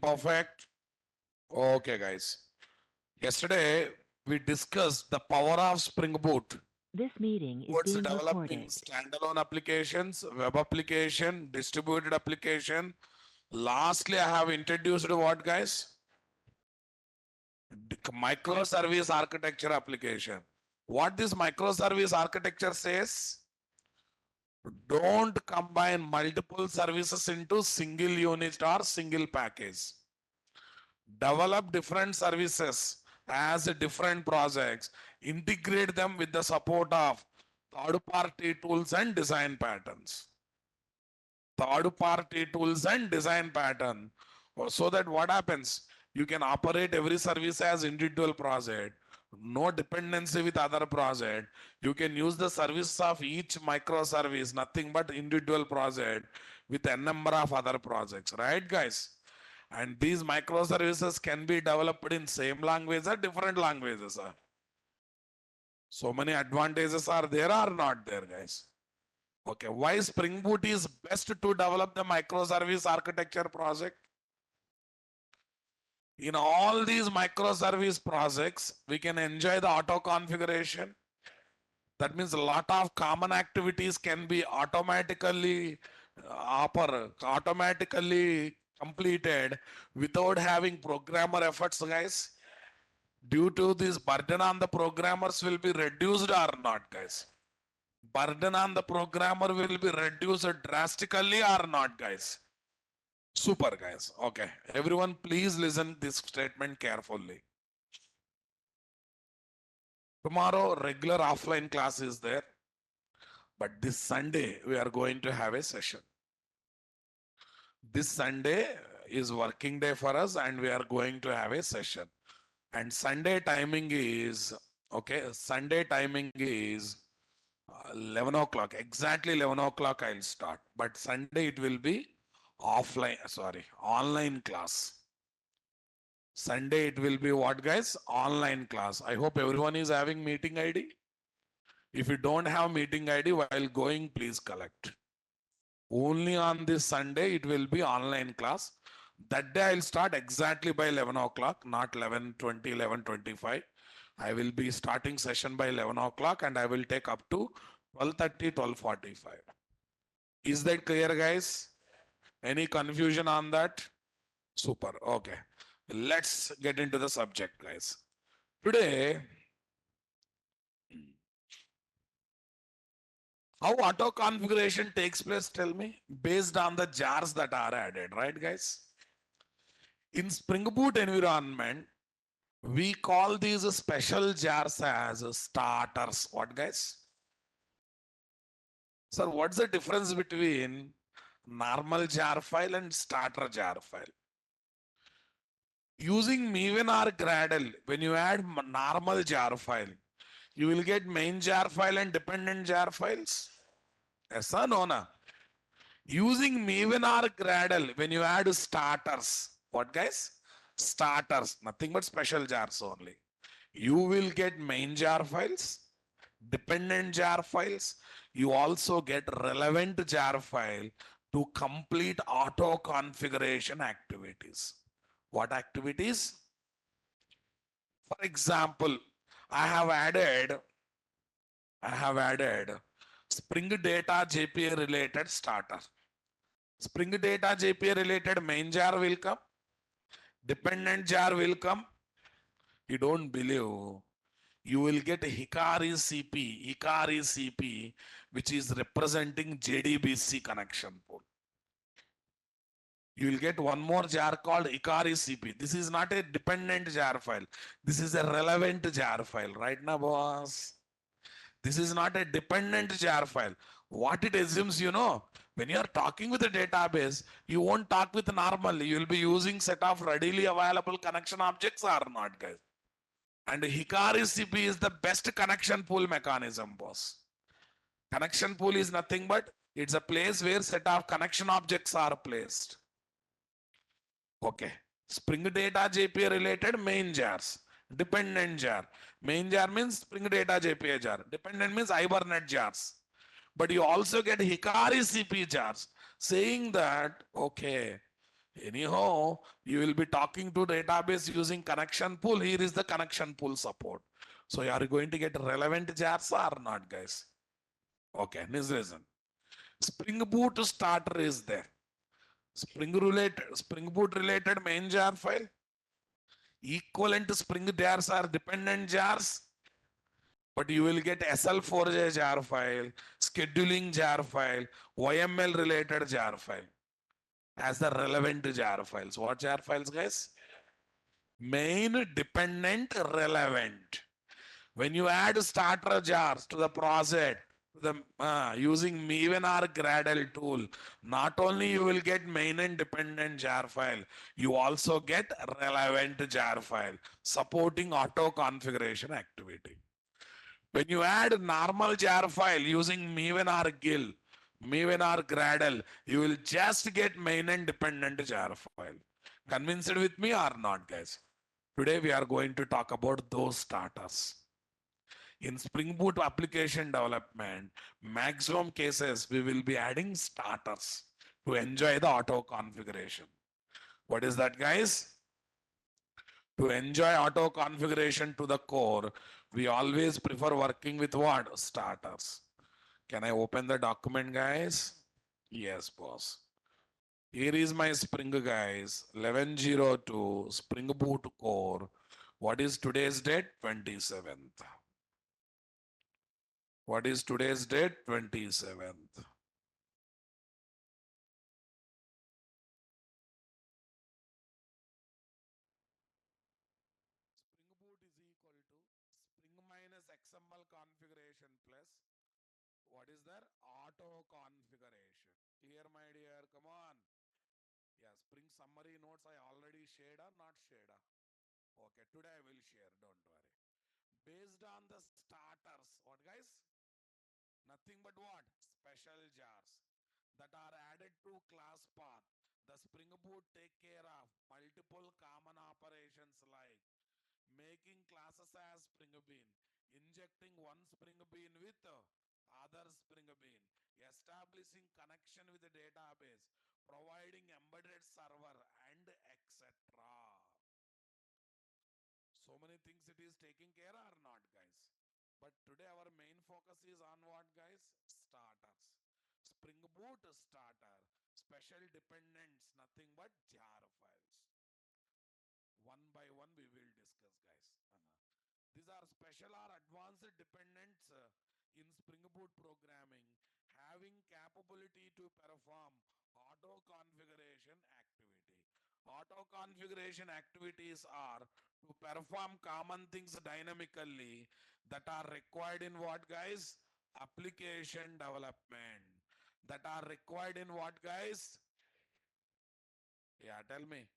Perfect. Okay, guys. Yesterday we discussed the power of Spring Boot This meeting is towards being developing recorded. standalone applications, web application, distributed application. Lastly, I have introduced what, guys? Microservice architecture application. What this microservice architecture says? Don't combine multiple services into single unit or single package. Develop different services as different projects, integrate them with the support of third party tools and design patterns. Third party tools and design pattern. So that what happens? You can operate every service as individual project. No dependency with other project. You can use the service of each microservice, nothing but individual project with a number of other projects, right, guys? And these microservices can be developed in same language or different languages. So many advantages are there or not there, guys? Okay, why Spring Boot is best to develop the microservice architecture project? In all these microservice projects, we can enjoy the auto configuration. That means a lot of common activities can be automatically completed without having programmer efforts, guys. Due to this, burden on the programmers will be reduced or not, guys? Burden on the programmer will be reduced drastically or not, guys? Super, guys. Okay, everyone, please listen this statement carefully. Tomorrow, regular offline class is there, but this Sunday we are going to have a session. This Sunday is working day for us, and we are going to have a session. And Sunday timing is okay. Sunday timing is 11 o'clock, exactly 11 o'clock I'll start. But Sunday it will be online class. Sunday it will be what, guys? Online class. I hope everyone is having meeting ID. If you don't have meeting ID while going, please collect. Only on this Sunday it will be online class. That day I'll start exactly by 11 o'clock, not 11:20, 11:25. I will be starting session by 11 o'clock and I will take up to 12:30, 12:45. Is that clear, guys? Any confusion on that? Super. Okay. Let's get into the subject, guys. Today, how auto configuration takes place, tell me, based on the jars that are added, right, guys? In Spring Boot environment, we call these special jars as starters. What, guys? Sir, what's the difference between normal jar file and starter jar file? Using Maven or Gradle, when you add normal jar file, you will get main jar file and dependent jar files. Yes or no? Na? Using Maven or Gradle, when you add starters, what, guys? Starters, nothing but special jars only. You will get main jar files, dependent jar files. You also get relevant jar file to complete auto configuration activities. What activities? For example, I have added Spring Data JPA related starter. Spring Data JPA related main jar will come. Dependent jar will come. You don't believe. You will get Hikari CP, which is representing JDBC connection pool. You will get one more jar called Hikari CP. This is not a dependent jar file. This is a relevant jar file. Right now, boss? This is not a dependent jar file. What it assumes, when you are talking with a database, you won't talk with normal. You will be using set of readily available connection objects or not, guys. And Hikari CP is the best connection pool mechanism, boss. Connection pool is nothing but it's a place where set of connection objects are placed. Okay. Spring Data JPA related main jars. Dependent jar. Main jar means Spring Data JPA jar. Dependent means Hibernate jars. But you also get Hikari CP jars saying that, okay, Anyhow, you will be talking to database using connection pool. Here is the connection pool support. So are you going to get relevant jars or not, guys? Okay, this reason. Spring Boot starter is there. Spring Boot related main jar file. Equivalent Spring jars are dependent jars. But you will get SL4J jar file, scheduling jar file, YML related jar file as the relevant jar files. What jar files, guys? Main, dependent, relevant. When you add starter jars to the project, using Maven or Gradle tool, not only you will get main and dependent jar file, you also get relevant jar file supporting auto configuration activity. When you add normal jar file using Maven or Gil, Maven or Gradle, you will just get main and dependent jar file. Convinced with me or not, guys? Today we are going to talk about those starters. In Spring Boot application development, maximum cases we will be adding starters to enjoy the auto configuration. What is that, guys? To enjoy auto configuration to the core, we always prefer working with what? Starters. Can I open the document, guys? Yes, boss. Here is my Spring, guys. 1102 Spring Boot core. What is today's date? 27th. What is today's date? 27th. Spring Boot is equal to Spring minus XML configuration plus what is there? Auto configuration. Clear, my dear? Come on. Yeah, Spring summary notes I already shared or not shared? Okay, today I will share. Don't worry. Based on the starters, what, guys? Nothing but what? Special jars that are added to class path. The Spring Boot take care of multiple common operations like making classes as Spring Bean, injecting one Spring Bean with other Spring Bean, establishing connection with the database, providing embedded server, and etc. So many things it is taking care or not, guys. But today our main focus is on what, guys? Starters. Spring Boot starter, special dependents, nothing but jar files. One by one we will discuss, guys. These are special or advanced dependents in Spring Boot programming having capability to perform auto configuration activity. Auto configuration activities are to perform common things dynamically that are required in what, guys? Application development. That are required in what, guys? Yeah, tell me.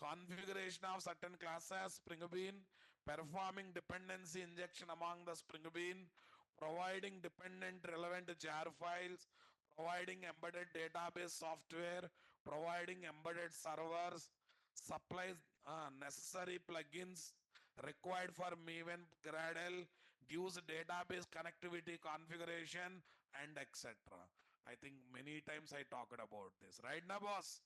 Configuration of certain classes, Spring Bean, performing dependency injection among the Spring Bean, providing dependent relevant jar files, providing embedded database software, providing embedded servers, supplies necessary plugins required for Maven Gradle, gives database connectivity configuration, and etc. I think many times I talked about this, right now, boss?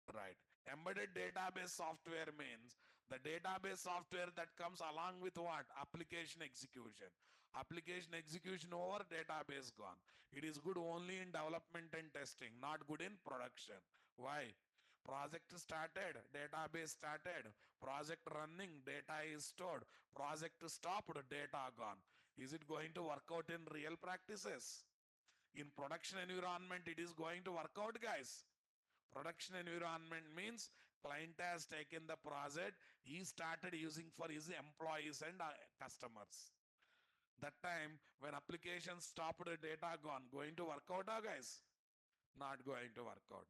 Right. Embedded database software means the database software that comes along with what? Application execution. Application execution over, database gone. It is good only in development and testing, not good in production. Why? Project started, database started, project running, data is stored, project stopped, data gone. Is it going to work out in real practices? In production environment, it is going to work out, guys. Production environment means client has taken the project, he started using for his employees and customers. That time when application stopped, data gone, going to work out, guys? Not going to work out.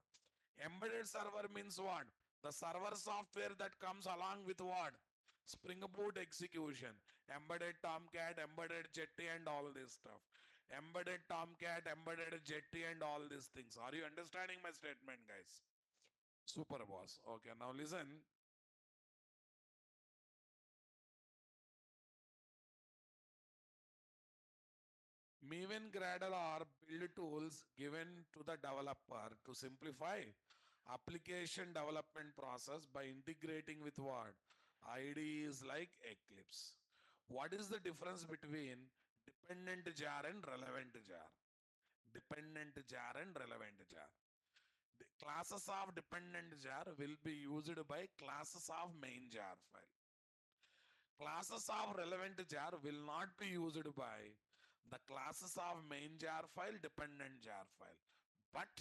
Embedded server means what? The server software that comes along with what? Spring Boot execution, embedded Tomcat, embedded Jetty, and all this stuff. Embedded Tomcat, embedded Jetty, and all these things. Are you understanding my statement, guys? Super, boss. Okay, now listen. Maven Gradle are build tools given to the developer to simplify application development process by integrating with what? IDEs like Eclipse. What is the difference between dependent jar and relevant jar? Dependent jar and relevant jar. The classes of dependent jar will be used by classes of main jar file. Classes of relevant jar will not be used by the classes of main jar file, dependent jar file. But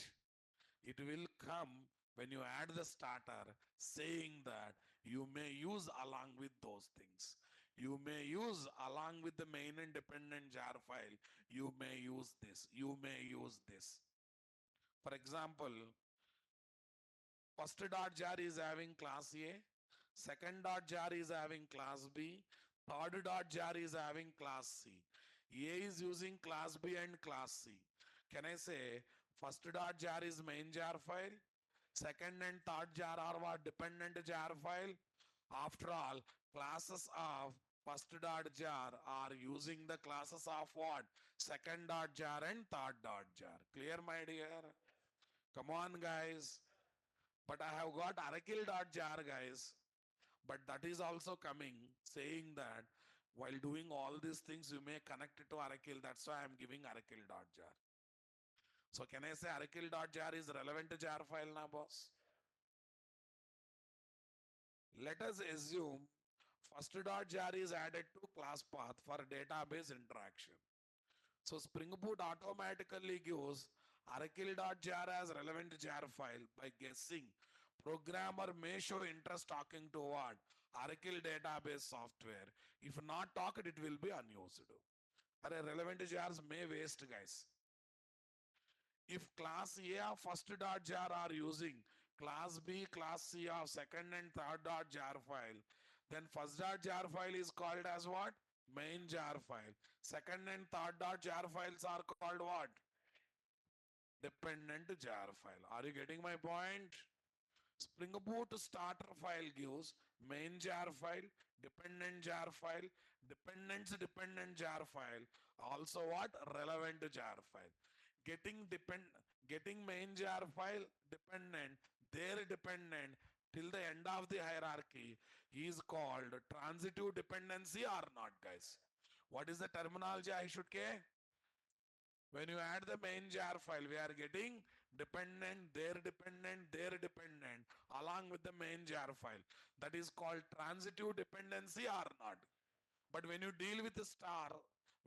it will come when you add the starter saying that you may use along with those things. You may use along with the main and dependent jar file. You may use this. You may use this. For example, first dot jar is having class A, second dot jar is having class B, third dot jar is having class C. A is using class B and class C. Can I say first dot jar is main jar file, second and third jar are what? Dependent jar file. After all, classes of first dot jar are using the classes of what? Second dot jar and third dot jar. Clear, my dear? Come on, guys. But I have got Arakil.jar, guys. But that is also coming saying that while doing all these things, you may connect it to Arakil. That's why I'm giving Arakil.jar. So can I say Arakil.jar is relevant to jar file now, boss? Let us assume first jar is added to class path for database interaction. So Spring Boot automatically gives Arakil.jar as relevant jar file by guessing programmer may show interest talking to what? Arakil database software. If not talked, it will be unused. Are relevant jars may waste, guys. If class A of first dot jar are using class B, class C of second and third dot jar file, then first dot jar file is called as what? Main jar file. Second and third dot jar files are called what? Dependent jar file. Are you getting my point? Spring Boot starter file gives main jar file, dependent jar file, dependent jar file, also what? Relevant jar file. Getting main jar file dependent, their dependent till the end of the hierarchy is called transitive dependency or not, guys. What is the terminology I should care? When you add the main jar file, we are getting dependent, their dependent, along with the main jar file. That is called transitive dependency or not. But when you deal with the star,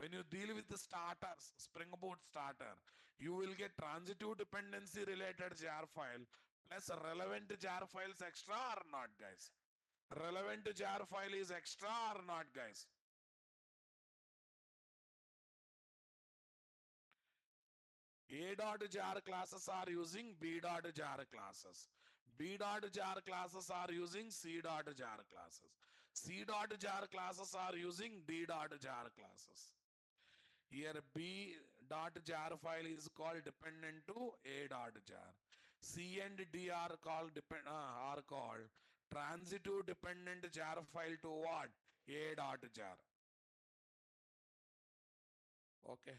when you deal with the starters, Spring Boot starter, you will get transitive dependency related jar file plus relevant jar files extra or not, guys. Relevant jar file is extra or not, guys. A dot jar classes are using B dot jar classes. B dot jar classes are using C dot jar classes. C dot jar classes are using D dot jar classes. Here B dot jar file is called dependent to A dot jar. C and D are called transitive dependent jar file to what? A dot jar. Okay.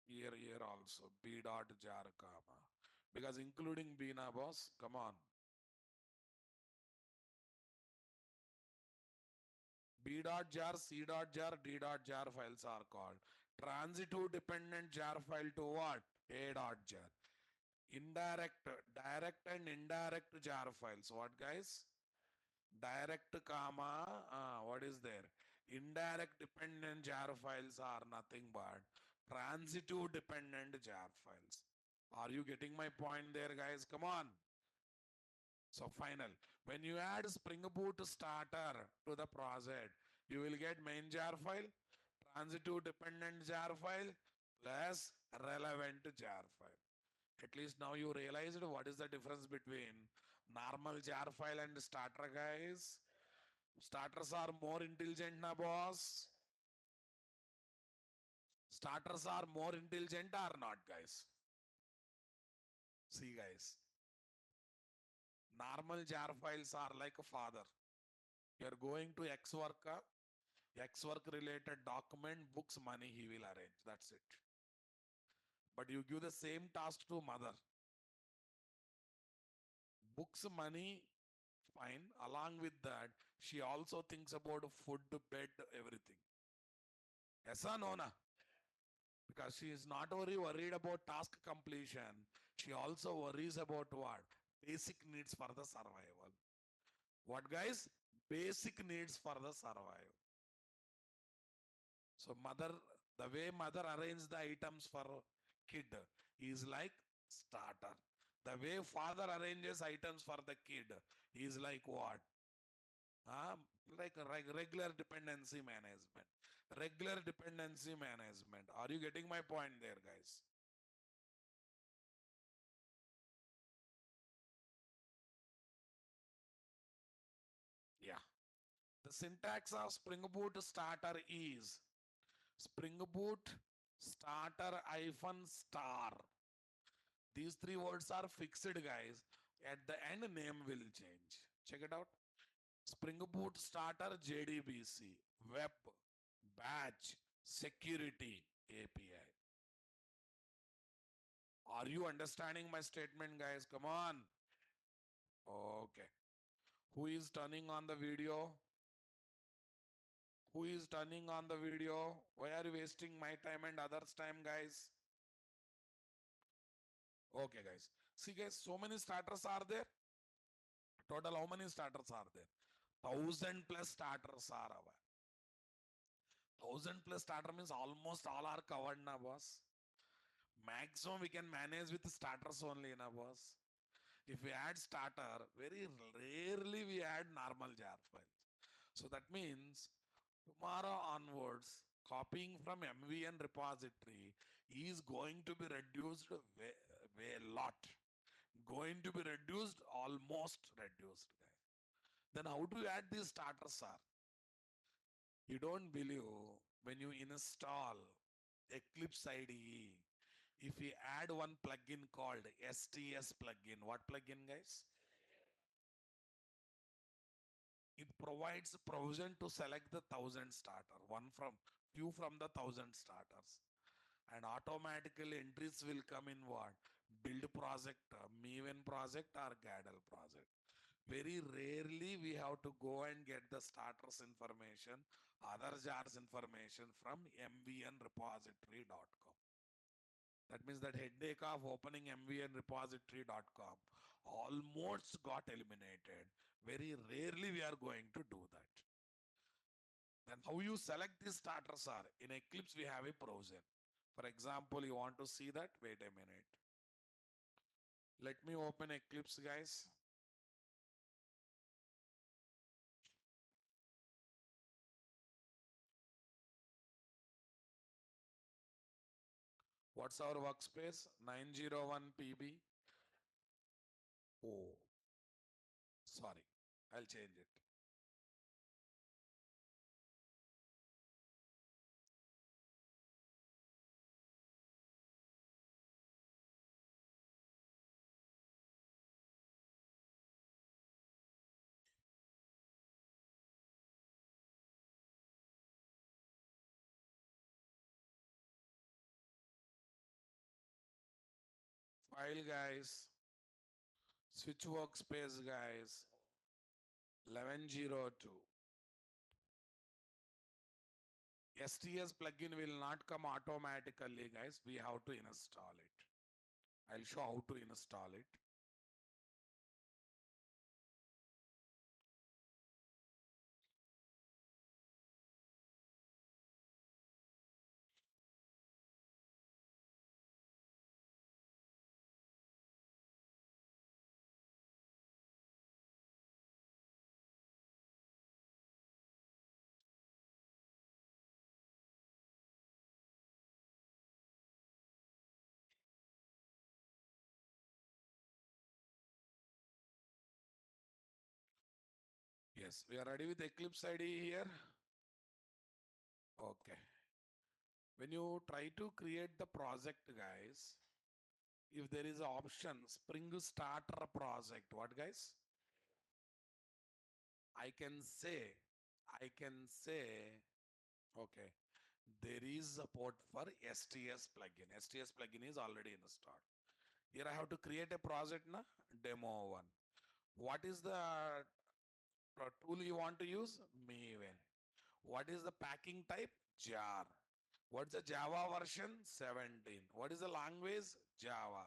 Here also B dot jar comma. Because including B na boss, come on. B dot jar, C dot jar, D dot jar files are called transitive dependent jar file to what? A dot jar. Indirect, direct and indirect jar files. What, guys? Direct comma, what is there? Indirect dependent jar files are nothing but transitive dependent jar files. Are you getting my point there, guys? Come on. So final, when you add Spring Boot starter to the project, you will get main jar file, transitive dependent jar file, plus relevant jar file. At least now you realized what is the difference between normal jar file and starter, guys. Starters are more intelligent na, boss. Starters are more intelligent or not, guys. See, guys. Normal jar files are like a father. You're going to X work related document, books, money, he will arrange. That's it. But you give the same task to mother. books money, fine. Along with that, she also thinks about food, bed, everything. Yes or no, na? Because she is not only worried about task completion, she also worries about what? Basic needs for the survival. What guys? Basic needs for the survival. So mother, the way mother arranges the items for kid is like starter. The way father arranges items for the kid is like what? Like regular dependency management. Regular dependency management. Are you getting my point there, guys? Yeah. The syntax of Spring Boot starter is Spring Boot starter hyphen star. These three words are fixed, guys. At the end, name will change. Check it out. Spring Boot starter JDBC, web, batch, security, API. Are you understanding my statement, guys? Come on. Okay. Who is turning on the video? Who is turning on the video? Why are you wasting my time and others' time, guys? Okay, guys. See, guys, so many starters are there. Total, how many starters are there? 1,000+ starters are our. 1,000+ starter means almost all are covered na boss. Maximum we can manage with starters only na boss. If we add starter, very rarely we add normal jar files. So that means tomorrow onwards, copying from MVN repository is going to be reduced way lot. Going to be reduced, almost reduced, guys. Then how do you add these starters are? You don't believe when you install Eclipse IDE, if we add one plugin called STS plugin, what plugin, guys? It provides provision to select the 1,000 starter, few from the 1,000 starters. And automatically entries will come in what? Build project, Maven project or Gadel project. Very rarely we have to go and get the starters information, other jars information from mvnrepository.com. That means that headache of opening mvnrepository.com almost got eliminated. Very rarely we are going to do that. Then how you select these starters are, in Eclipse we have a provision. For example, you want to see that? Wait a minute. Let me open Eclipse, guys. What's our workspace? 901 PB. Oh, sorry. I'll change it. File, guys. Switch workspace, guys. 1102. STS plugin will not come automatically, guys. We have to install it. I'll show how to install it. Yes, we are ready with Eclipse IDE here. Okay. When you try to create the project, guys, if there is an option, Spring Starter project, what guys? I can say, okay, there is support for STS plugin. STS plugin is already installed. Here I have to create a project, na? Demo one. What is the tool you want to use? Maven. What is the packing type? Jar. What's the Java version? 17. What is the language? Java.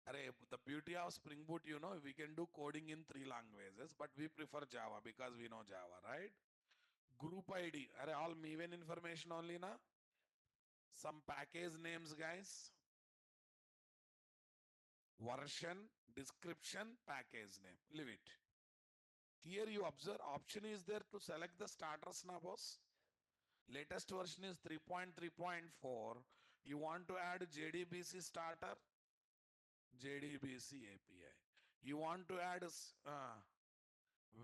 Array, the beauty of Spring Boot, we can do coding in 3 languages, but we prefer Java because we know Java, right? Group ID. Array, all Maven information only, na? Some package names, guys. Version, description, package name. Leave it. Here you observe option is there to select the starters now, boss. Latest version is 3.3.4. You want to add JDBC starter, JDBC API. You want to add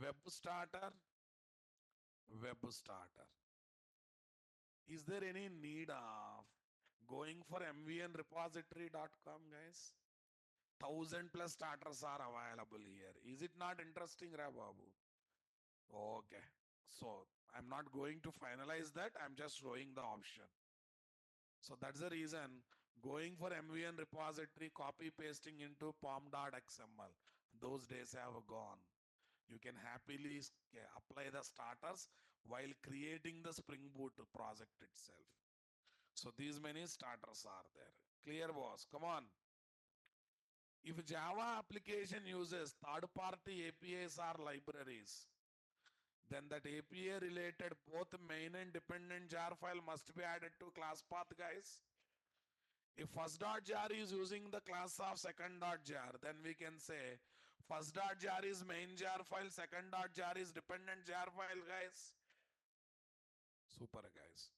web starter, web starter. Is there any need of going for mvnrepository.com, guys? 1,000 plus starters are available here. Is it not interesting, Babu? Okay. So I'm not going to finalize that. I'm just showing the option. So that's the reason going for MVN repository, copy pasting into pom.xml. Those days have gone. You can happily apply the starters while creating the Spring Boot project itself. So these many starters are there. Clear, boss? Come on. If Java application uses third-party APIs or libraries, then that API related both main and dependent jar file must be added to class path, guys. If first.jar is using the class of second.jar, then we can say first.jar is main jar file, second.jar is dependent jar file, guys. Super, guys.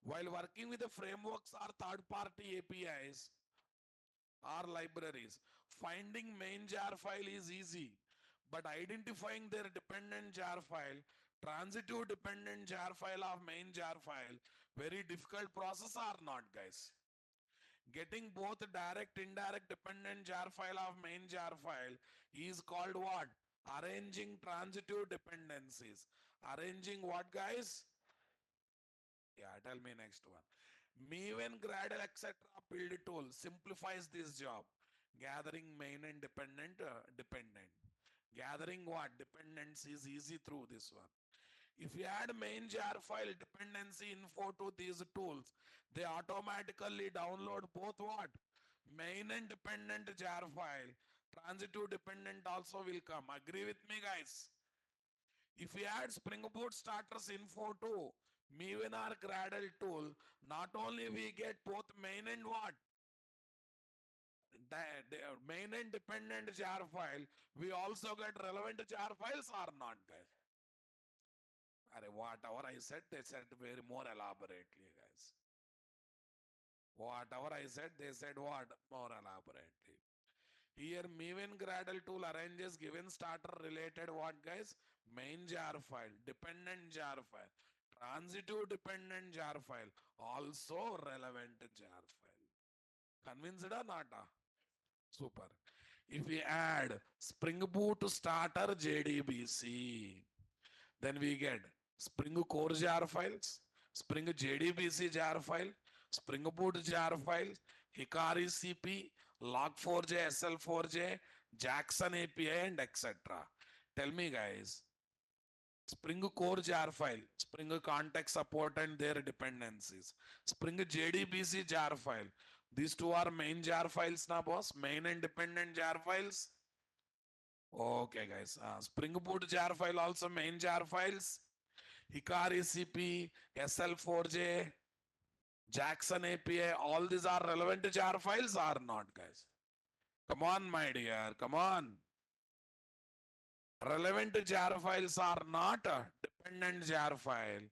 While working with the frameworks or third-party APIs or libraries, finding main jar file is easy, but identifying their dependent jar file, transitive dependent jar file of main jar file, very difficult process or not, guys? Getting both direct, indirect dependent jar file of main jar file is called what? Arranging transitive dependencies. Arranging what, guys? Yeah, tell me next one. Maven, Gradle, etc. build tool simplifies this job. Gathering main and dependent. Gathering what? Dependence is easy through this one. If you add main jar file dependency info to these tools, they automatically download both what? Main and dependent jar file. Transitive dependent also will come. Agree with me, guys? If we add Spring Boot starters info to Maven Gradle tool, not only we get both main and what? The main and dependent jar file, we also get relevant jar files or not, guys? Whatever I said, they said very more elaborately, guys. Whatever I said, they said what? More elaborately. Here, Maven Gradle tool arranges given starter related what, guys? Main jar file, dependent jar file, transitive dependent jar file, also relevant jar file. Convinced or not? Super. If we add Spring Boot starter JDBC, then we get Spring Core jar files, Spring JDBC jar file, Spring Boot jar file, Hikari CP, Log4j, SL4j, Jackson API, and etc. Tell me, guys, Spring Core jar file, Spring context support and their dependencies, Spring JDBC jar file. These two are main jar files now, boss. Main and dependent jar files. Okay, guys. Spring Boot jar file also main jar files. Hikari CP, SL4j, Jackson API, all these are relevant jar files or not, guys? Come on, my dear, come on. Relevant jar files are not a dependent jar file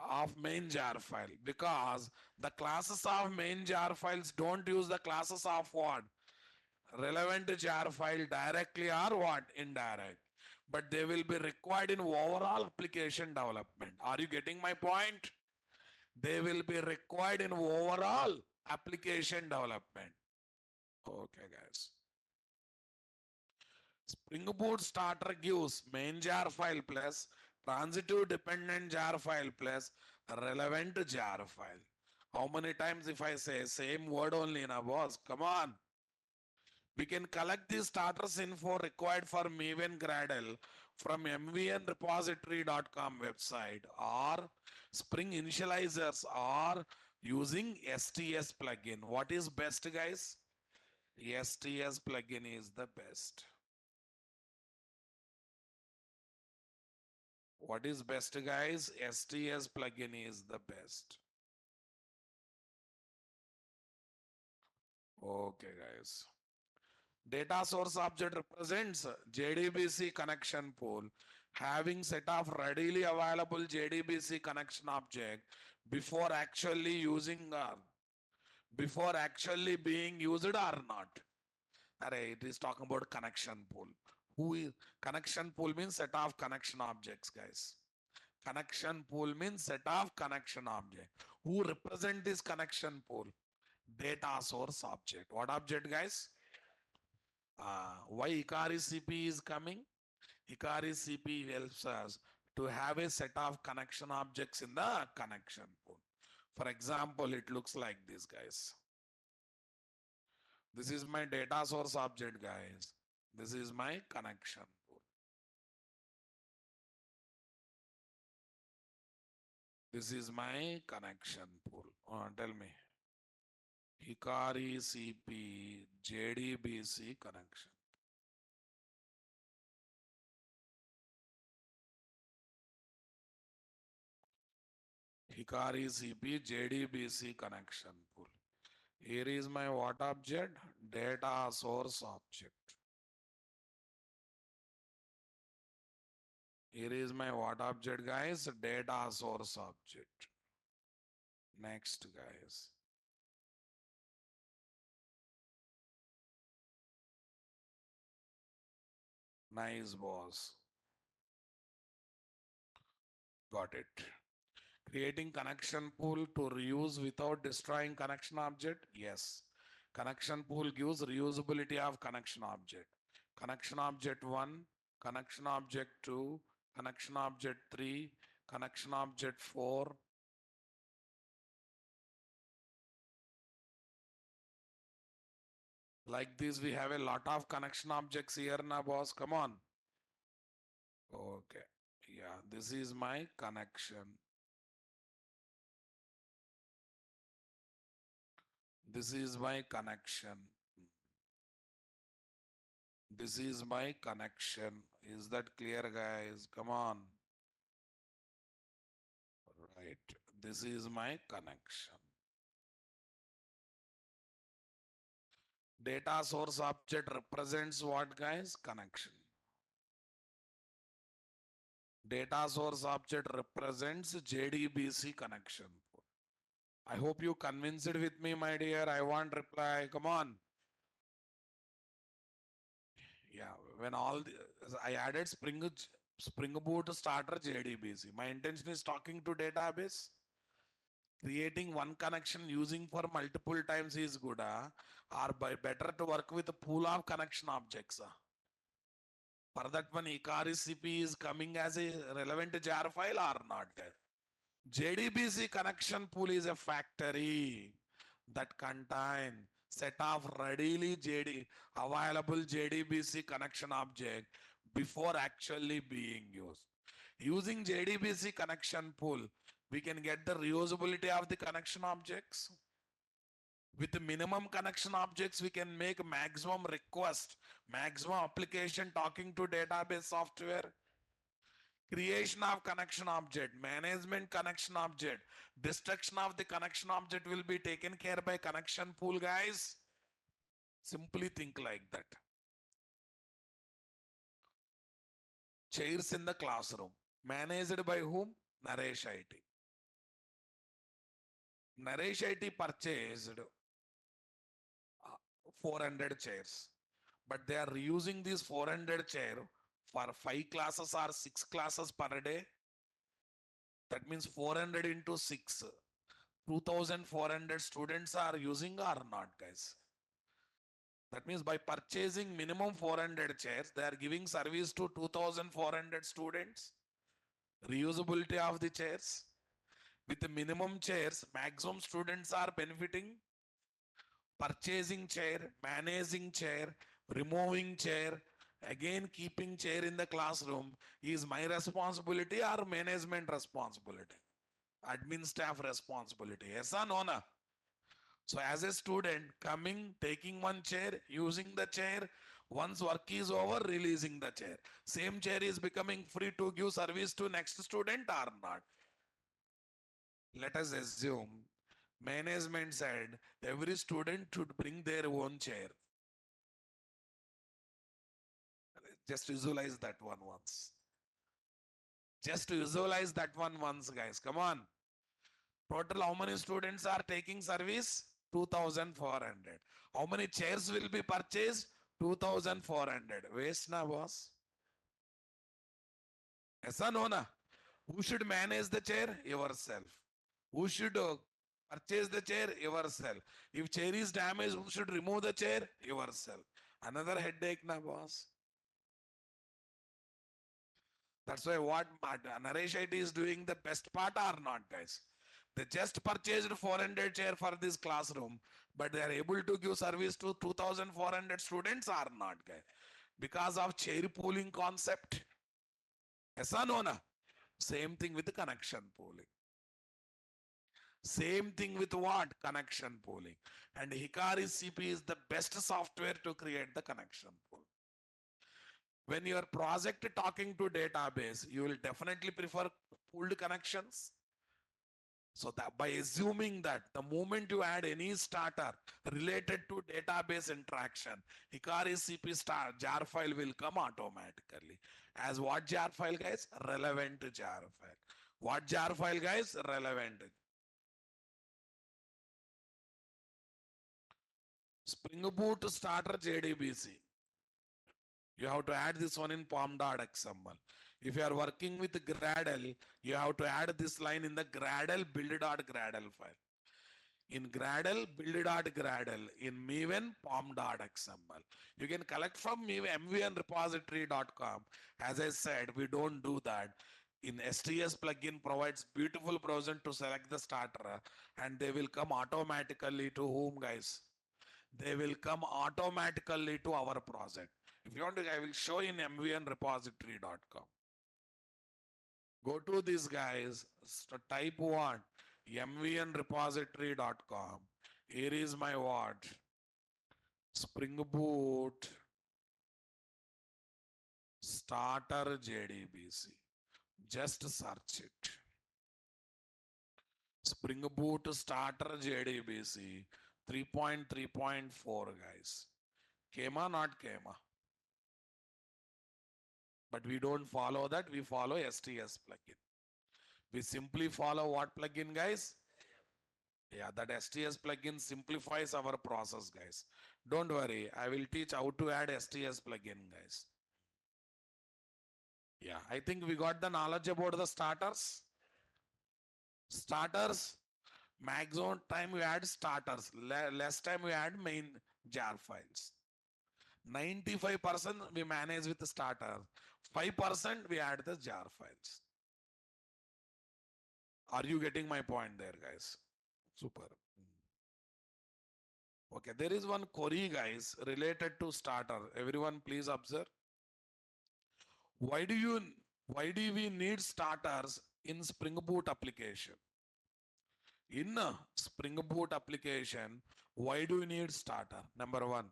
of main jar file because the classes of main jar files don't use the classes of what? Relevant jar file directly or what? Indirect. But they will be required in overall application development. Are you getting my point? They will be required in overall application development. Okay, guys. Spring Boot starter gives main jar file plus transitive dependent jar file plus relevant jar file. How many times if I say same word only, na boss? Come on. We can collect the starters info required for Maven Gradle from mvnrepository.com website or Spring Initializers or using STS plugin. What is best, guys? STS plugin is the best. What is best, guys? STS plugin is the best. Okay, guys. Data source object represents JDBC connection pool having set of readily available JDBC connection object before actually using or before actually being used or not. Array, it is talking about connection pool. Who is connection pool means set of connection objects, guys. Connection pool means set of connection object. Who represent this connection pool? Data source object. What object, guys? Why Ikari CP is coming? Ikari CP helps us to have a set of connection objects in the connection pool. For example, it looks like this, guys. This is my data source object, guys. This is my connection pool. This is my connection pool. Tell me. Hikari CP JDBC connection. Hikari CP JDBC connection pool. Here is my what object? Data source object. Here is my what object, guys? Data source object. Next, guys. Nice, boss. Got it. Creating connection pool to reuse without destroying connection object? Yes. Connection pool gives reusability of connection object. Connection object 1, connection object 2, connection object 3, connection object 4. Like this, we have a lot of connection objects here now, boss. Come on. Okay. Yeah, this is my connection. This is my connection. This is my connection. Is that clear, guys? Come on. Right. This is my connection. Data source object represents what, guys? Connection. Data source object represents JDBC connection. I hope you convinced with me, my dear. I want reply. Come on. Yeah, when I added Spring Boot starter JDBC. My intention is talking to database. Creating one connection using for multiple times is good, or better to work with a pool of connection objects. For that one, Ikari CP is coming as a relevant jar file or not. JDBC connection pool is a factory that contain set of readily available JDBC connection object before actually being used. Using JDBC connection pool, we can get the reusability of the connection objects. With the minimum connection objects, we can make maximum request, maximum application talking to database software. Creation of connection object, management connection object, destruction of the connection object will be taken care by connection pool, guys. Simply think like that. Chairs in the classroom, managed by whom? Naresh IT. Naresh IT purchased 400 chairs, but they are reusing these 400 chair for 5 classes or 6 classes per day. That means 400 into 6. 2,400 students are using or not, guys? That means by purchasing minimum 400 chairs, they are giving service to 2,400 students. Reusability of the chairs. With the minimum chairs, maximum students are benefiting. purchasing chair, managing chair, removing chair, again keeping chair in the classroom is my responsibility or management responsibility? Admin staff responsibility. Yes or no? Na? So as a student, coming, taking one chair, using the chair, once work is over, releasing the chair. Same chair is becoming free to give service to next student or not? Let us assume management said every student should bring their own chair. Just visualize that one once. Just visualize that one once, guys. Come on. Total, how many students are taking service? 2,400. How many chairs will be purchased? 2,400. Waste na, boss? Yes or no, na? Who should manage the chair? Yourself. Who should purchase the chair? Yourself. If chair is damaged, who should remove the chair? Yourself. Another headache, na, boss? That's why what Naresh IT is doing the best part or not, guys. They just purchased 400 chair for this classroom, but they are able to give service to 2,400 students or not, guys. Because of chair pooling concept. Yes or no? Na? Same thing with the connection pooling. Same thing with what? Connection pooling. And Hikari CP is the best software to create the connection pool. When your project talking to database, you will definitely prefer pooled connections. So that by assuming that the moment you add any starter related to database interaction, Hikari CP star jar file will come automatically. As what jar file, guys? Relevant jar file. What jar file, guys? Relevant. Spring Boot starter JDBC. You have to add this one in pom.xml. If you are working with Gradle, you have to add this line in the Gradle build.gradle file. In Gradle, build.gradle. In Maven, pom.xml. You can collect from mvnrepository.com. As I said, we don't do that. In STS plugin provides beautiful browser to select the starter and they will come automatically to whom, guys? They will come automatically to our project. If you want to, I will show in mvnrepository.com. Go to this, guys, type what? mvnrepository.com. Here is my what? Spring Boot starter JDBC. Just search it. Spring Boot starter JDBC 3.3.4, guys. Kema, not Kema. But we don't follow that. We follow STS plugin. We simply follow what plugin, guys? Yeah, that STS plugin simplifies our process, guys. Don't worry. I will teach how to add STS plugin, guys. Yeah, I think we got the knowledge about the starters. Starters, maximum time we add starters. Less time we add main jar files. 95% we manage with the starter. 5% we add the jar files. Are you getting my point there, guys? Super. Okay, there is one query, guys, related to starter. Everyone, please observe. Why do we need starters in Spring Boot application? In a Spring Boot application, why do you need starter? Number one.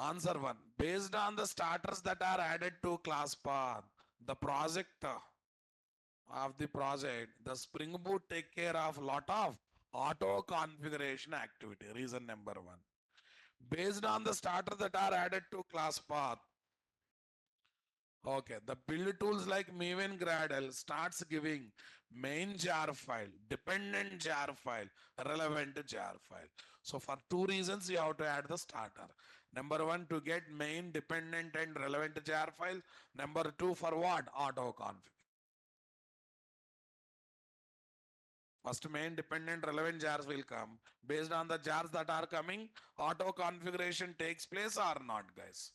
Answer one. Based on the starters that are added to class path, the project of the project, the Spring Boot take care of lot of auto configuration activity. Reason number one. Based on the starter that are added to class path. Okay, the build tools like Maven Gradle starts giving main jar file, dependent jar file, relevant jar file. So for two reasons, you have to add the starter. Number one, to get main, dependent and relevant jar file. Number two, for what? Auto config. First main, dependent, relevant jars will come. Based on the jars that are coming, auto configuration takes place or not, guys?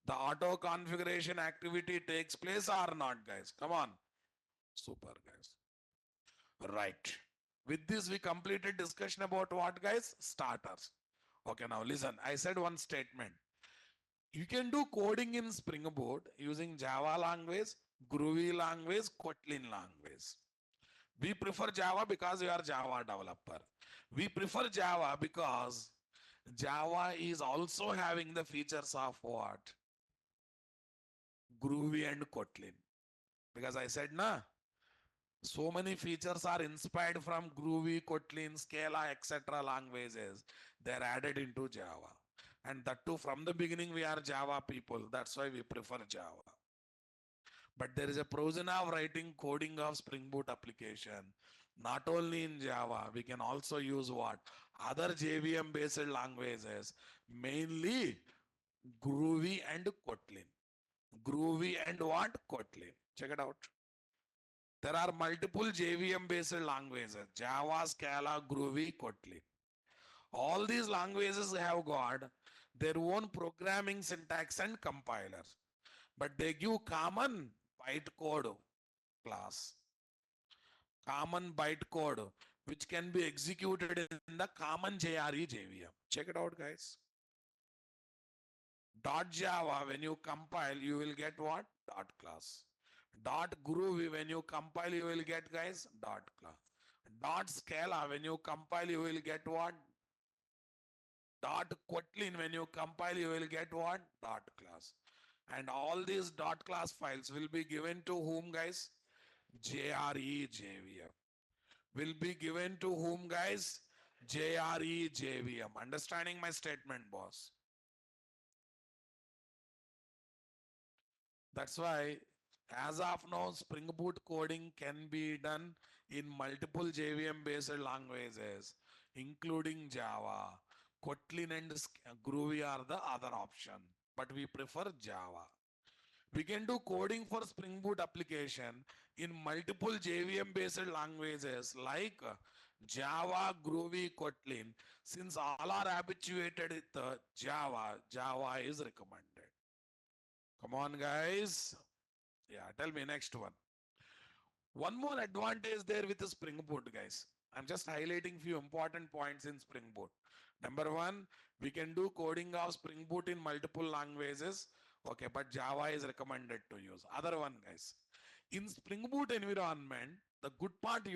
The auto configuration activity takes place or not, guys? Come on. Super, guys. Right. With this, we completed discussion about what, guys? Starters. Okay, now listen. I said one statement. You can do coding in Spring Boot using Java language, Groovy language, Kotlin language. We prefer Java because we are Java developer. We prefer Java because Java is also having the features of what? Groovy and Kotlin. Because I said, na, so many features are inspired from Groovy, Kotlin, Scala, etc. languages. They're added into Java. And that too, from the beginning, we are Java people. That's why we prefer Java. But there is a pros of writing coding of Spring Boot application. Not only in Java, we can also use what? Other JVM based languages, mainly Groovy and Kotlin. Groovy and what? Kotlin. Check it out. There are multiple JVM based languages: Java, Scala, Groovy, Kotlin. All these languages have got their own programming syntax and compilers, but they give common bytecode class, common bytecode, which can be executed in the common JRE JVM. Check it out, guys. Dot Java, when you compile, you will get what? Dot class. Dot Groovy, when you compile, you will get, guys, dot class. Dot Scala, when you compile, you will get what? Dot Kotlin, when you compile, you will get what? Dot class. And all these dot class files will be given to whom, guys? JRE JVM. Will be given to whom, guys? JRE JVM. Understanding my statement, boss? That's why, as of now, Spring Boot coding can be done in multiple JVM based languages, including Java. Kotlin and Groovy are the other option, but we prefer Java. We can do coding for Spring Boot application in multiple JVM based languages like Java, Groovy, Kotlin. Since all are habituated with Java, Java is recommended. Come on, guys. Yeah, tell me next one. One more advantage there with the Spring Boot, guys. I'm just highlighting few important points in Spring Boot. Number one, we can do coding of Spring Boot in multiple languages. Okay, but Java is recommended to use. Other one, guys. In Spring Boot environment, the good part,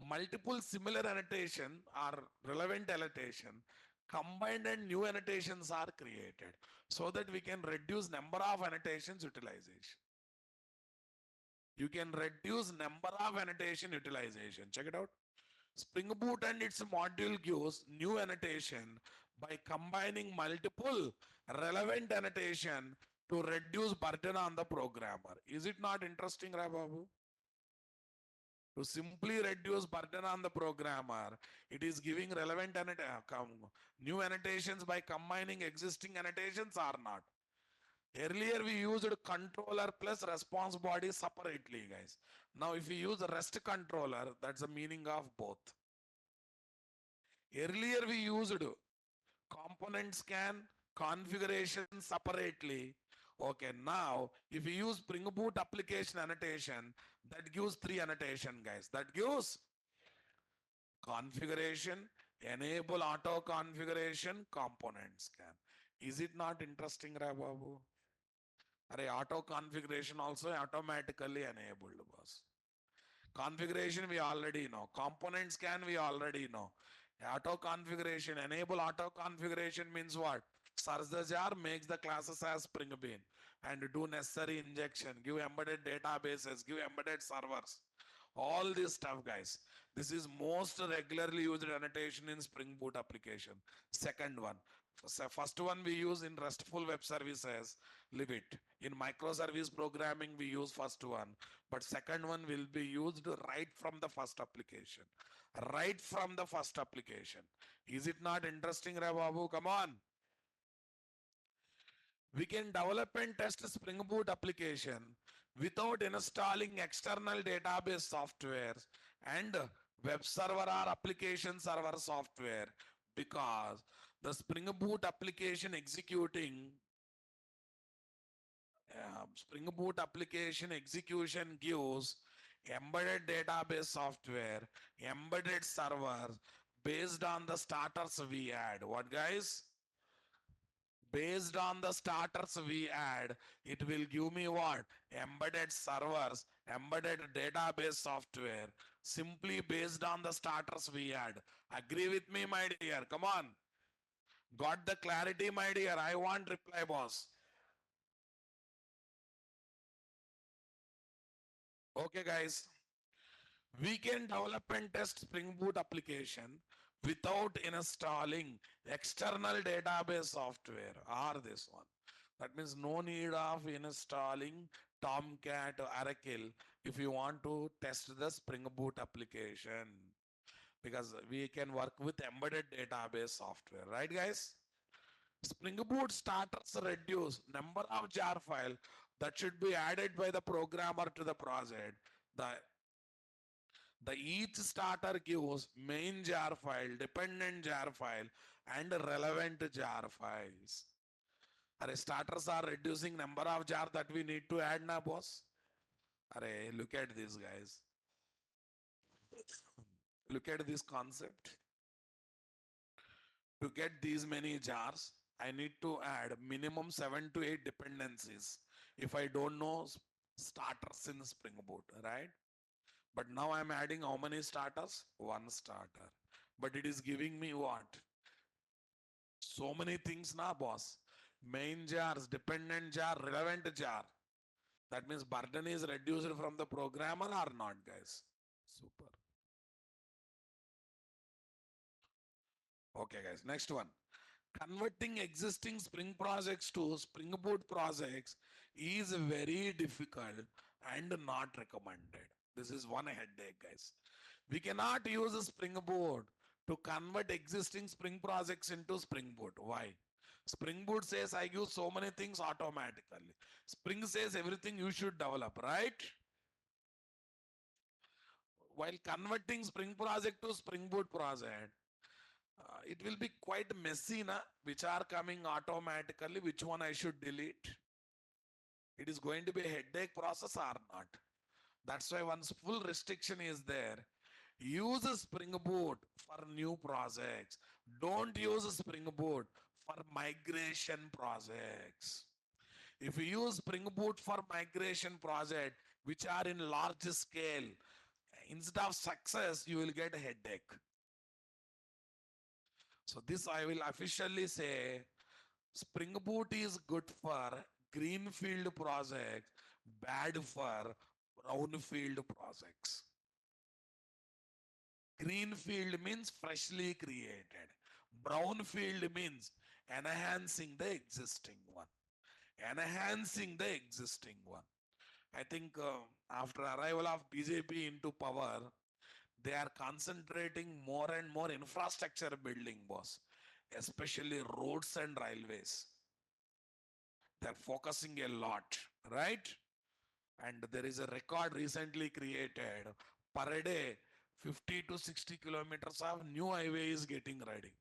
multiple similar annotation or relevant annotation combined and new annotations are created so that we can reduce number of annotations utilization. You can reduce number of annotation utilization. Check it out. Spring Boot and its module gives new annotation by combining multiple relevant annotation to reduce burden on the programmer. Is it not interesting, Rababu? To simply reduce burden on the programmer, it is giving relevant new annotations by combining existing annotations or not. Earlier we used controller plus response body separately, guys. Now if we use REST controller, that's the meaning of both. Earlier we used component scan, configuration separately. Okay, now if we use Spring Boot application annotation, that gives three annotation, guys. That gives configuration, enable auto configuration, component scan. Is it not interesting, Babu? Auto configuration also automatically enabled, boss. Configuration we already know. Component scan we already know. Auto configuration, enable auto configuration means what? Search the jar, makes the classes as Spring Bean and do necessary injection, give embedded databases, give embedded servers. All this stuff, guys. This is most regularly used annotation in Spring Boot application. Second one. First one we use in RESTful web services, leave it. In microservice programming, we use first one. But second one will be used right from the first application. Right from the first application. Is it not interesting, Babu? Come on. We can develop and test Spring Boot application without installing external database software and web server or application server software, because the Spring Boot application executing Spring Boot application execution gives embedded database software, embedded server, Based on the starters we add. What guys? Based on the starters we add, it will give me what? Embedded servers, embedded database software, simply based on the starters we add. Agree with me, my dear? Come on. Got the clarity, my dear? I want reply, boss. Okay, guys. We can develop and test Spring Boot application without installing external database software or this one. That means no need of installing Tomcat or Oracle if you want to test the Spring Boot application, because we can work with embedded database software, right guys? Spring Boot starters reduce number of jar file that should be added by the programmer to the project. The each starter gives main jar file, dependent jar file, and relevant jar files. Are starters are reducing number of jar that we need to add now, boss? Are look at this, guys. Look at this concept. To get these many jars, I need to add minimum 7 to 8 dependencies if I don't know starters in Spring Boot, right? But now I'm adding how many starters? One starter. But it is giving me what? So many things now, boss. Main jars, dependent jar, relevant jar. That means burden is reduced from the programmer or not, guys? Super. Okay, guys. Next one. Converting existing Spring projects to Spring Boot projects is very difficult and not recommended. This is one headache, guys. We cannot use a Spring Boot to convert existing Spring projects into Spring Boot. Why? Spring Boot says I give so many things automatically. Spring says everything you should develop, right? While converting Spring project to Spring Boot project, it will be quite messy, na? Which are coming automatically, which one I should delete. It is going to be a headache process or not. That's why once full restriction is there, use a Spring Boot for new projects. Don't use a Spring Boot for migration projects. If you use Spring Boot for migration project, which are in large scale, instead of success, you will get a headache. So this I will officially say, Spring Boot is good for greenfield projects, bad for brownfield projects. Greenfield means freshly created. Brownfield means enhancing the existing one. Enhancing the existing one. I think after arrival of BJP into power, they are concentrating more and more infrastructure building, boss, especially roads and railways. They're focusing a lot, right? And there is a record recently created per day 50 to 60 kilometers of new highway is getting ready.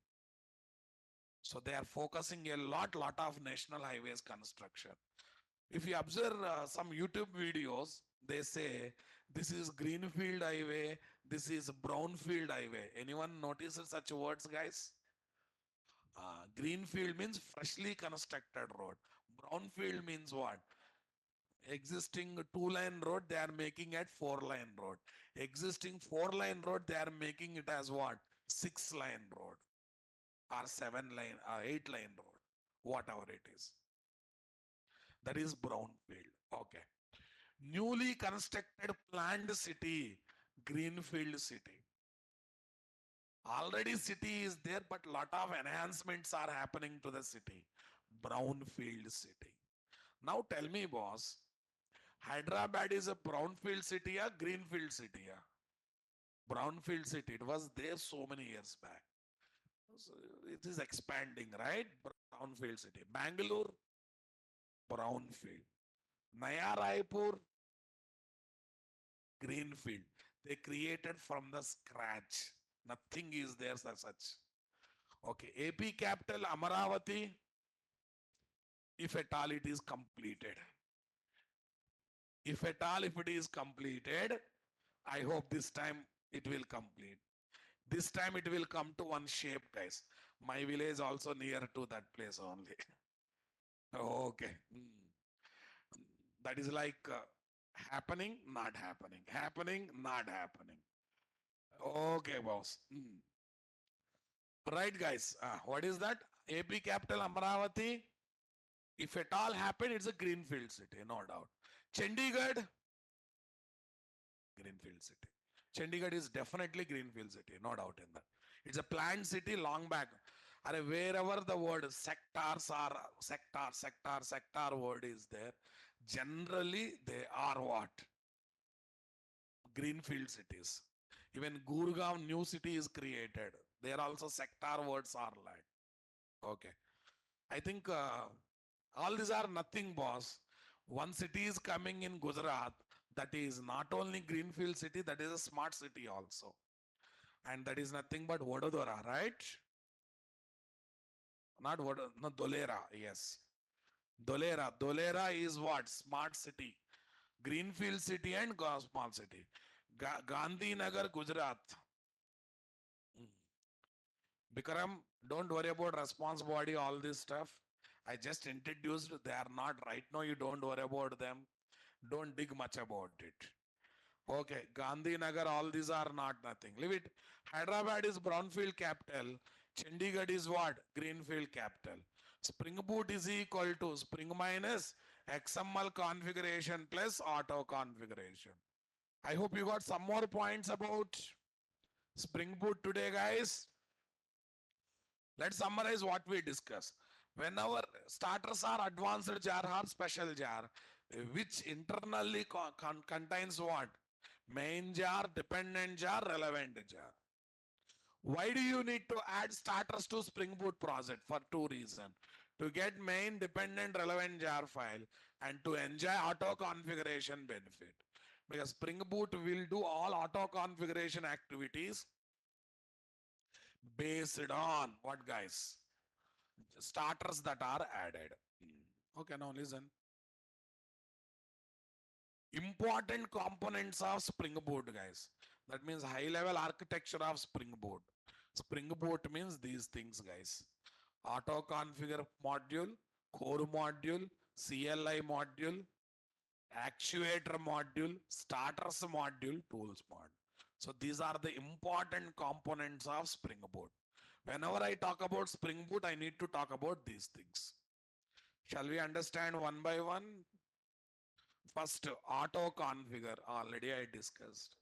So they are focusing a lot of national highways construction. If you observe some YouTube videos, they say this is greenfield highway, this is brownfield highway. Anyone notice such words, guys? Greenfield means freshly constructed road. Brownfield means what? Existing 2-lane road, they are making it 4-lane road. Existing 4-lane road, they are making it as what? 6-lane road or 7-lane or 8-lane road, whatever it is. That is brownfield. Okay. Newly constructed planned city, greenfield city. Already city is there, but lot of enhancements are happening to the city. Brownfield city. Now tell me, boss, Hyderabad is a brownfield city or greenfield city? Brownfield city. It was there so many years back. So it is expanding, right? Brownfield city. Bangalore, brownfield. Naya Raipur, greenfield. They created from the scratch. Nothing is there as such. Okay. AP capital Amaravati, if at all it is completed. If at all if it is completed, I hope this time it will complete. This time it will come to one shape, guys. My village also near to that place only. Okay. That is like happening, not happening, happening, not happening. Okay, boss. Right, guys. What is that? AP capital Amravati. If at all happen, it's a greenfield city, no doubt. Chandigarh, greenfield city. Chandigarh is definitely greenfield city, no doubt in that. It's a planned city long back. Are wherever the word sectors are, sector word is there, generally they are what? Greenfield cities. Even Gurgaon new city is created. There also sector words are like. Okay. I think all these are nothing, boss. One city is coming in Gujarat that is not only greenfield city, that is a smart city also. And that is nothing but Vadodara, right? Not Vadodara, no, Dholera, yes. Dholera. Dholera is what? Smart city. Greenfield city and small city. Gandhinagar, Gujarat. Mm. Bikram, don't worry about response body, all this stuff. I just introduced, they are not right now. You don't worry about them. Don't dig much about it. Okay, Gandhinagar, all these are not nothing. Leave it. Hyderabad is brownfield capital. Chandigarh is what? Greenfield capital. Spring Boot is equal to Spring minus XML configuration plus auto configuration. I hope you got some more points about Spring Boot today, guys. Let's summarize what we discussed. When our starters are advanced jar or special jar, which internally contains what? Main jar, dependent jar, relevant jar. Why do you need to add starters to Spring Boot project? For two reasons. To get main, dependent, relevant jar file and to enjoy auto configuration benefit. Because Spring Boot will do all auto configuration activities based on what, guys? Starters that are added. Okay, now listen. Important components of Spring Boot, guys. That means high level architecture of Spring Boot. Spring Boot means these things, guys. Auto configure module, core module, CLI module, actuator module, starters module, tools mod. So these are the important components of Spring Boot. Whenever I talk about Spring Boot, I need to talk about these things. Shall we understand one by one? First, auto configure, already I discussed.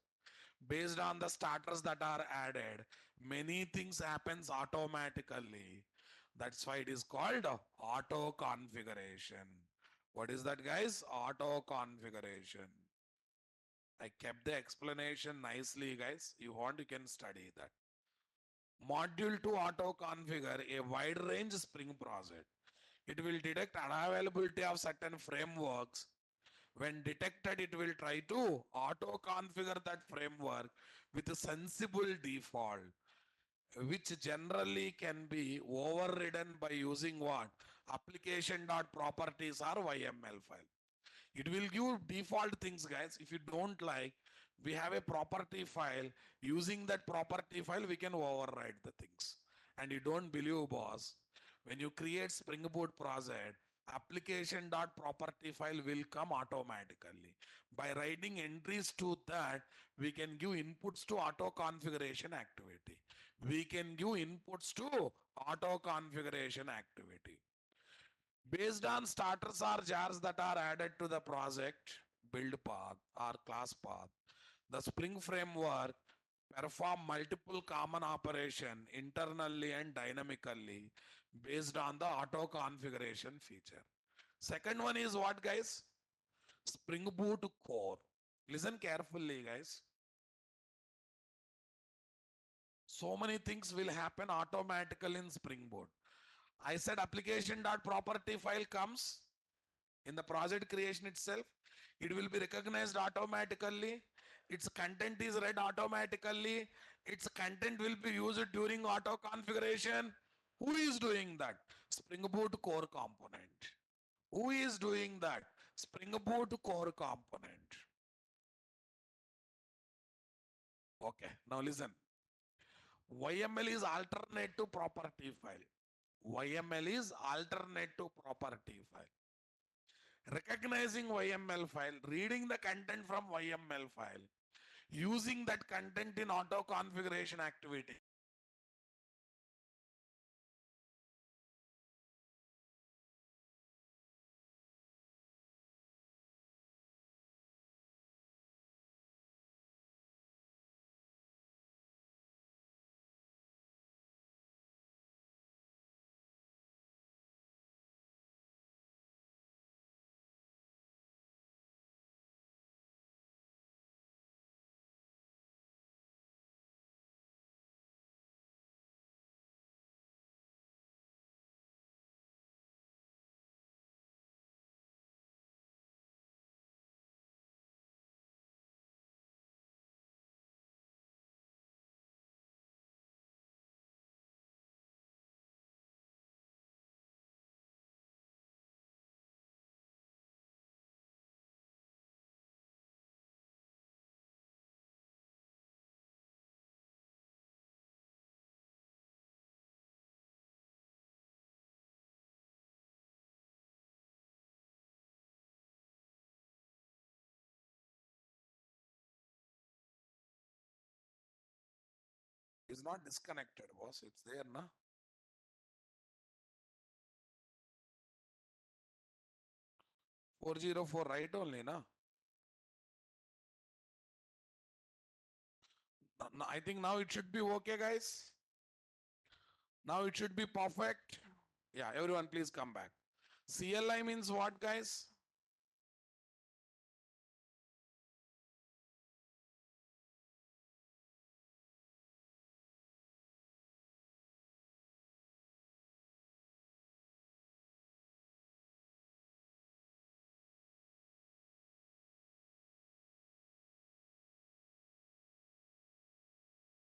Based on the starters that are added, many things happens automatically. That's why it is called auto configuration. What is that, guys? Auto configuration. I kept the explanation nicely, guys. You want, you can study that. Module to auto configure a wide range Spring project. It will detect unavailability of certain frameworks. When detected, it will try to auto configure that framework with a sensible default, which generally can be overridden by using what? Application.properties or YML file. It will give default things, guys. If you don't like, we have a property file. Using that property file, we can override the things. And you don't believe, boss, when you create Spring Boot project, application.property file will come automatically. By writing entries to that, we can give inputs to auto configuration activity. We can give inputs to auto configuration activity. Based on starters or jars that are added to the project build path or class path, the Spring framework perform multiple common operation internally and dynamically based on the auto configuration feature. Second one is what, guys? Spring Boot core. Listen carefully, guys. So many things will happen automatically in Spring Boot. I said application.property file comes in the project creation itself. It will be recognized automatically. Its content is read automatically. Its content will be used during auto configuration. Who is doing that? Spring Boot core component. Who is doing that? Spring Boot core component. Okay, now listen. YML is alternate to property file. YML is alternate to property file. Recognizing YML file, reading the content from YML file, using that content in auto configuration activity. It's not disconnected, boss. It's there, na? 404, right only, na? I think now it should be okay, guys. Now it should be perfect. Yeah, everyone please come back. CLI means what, guys?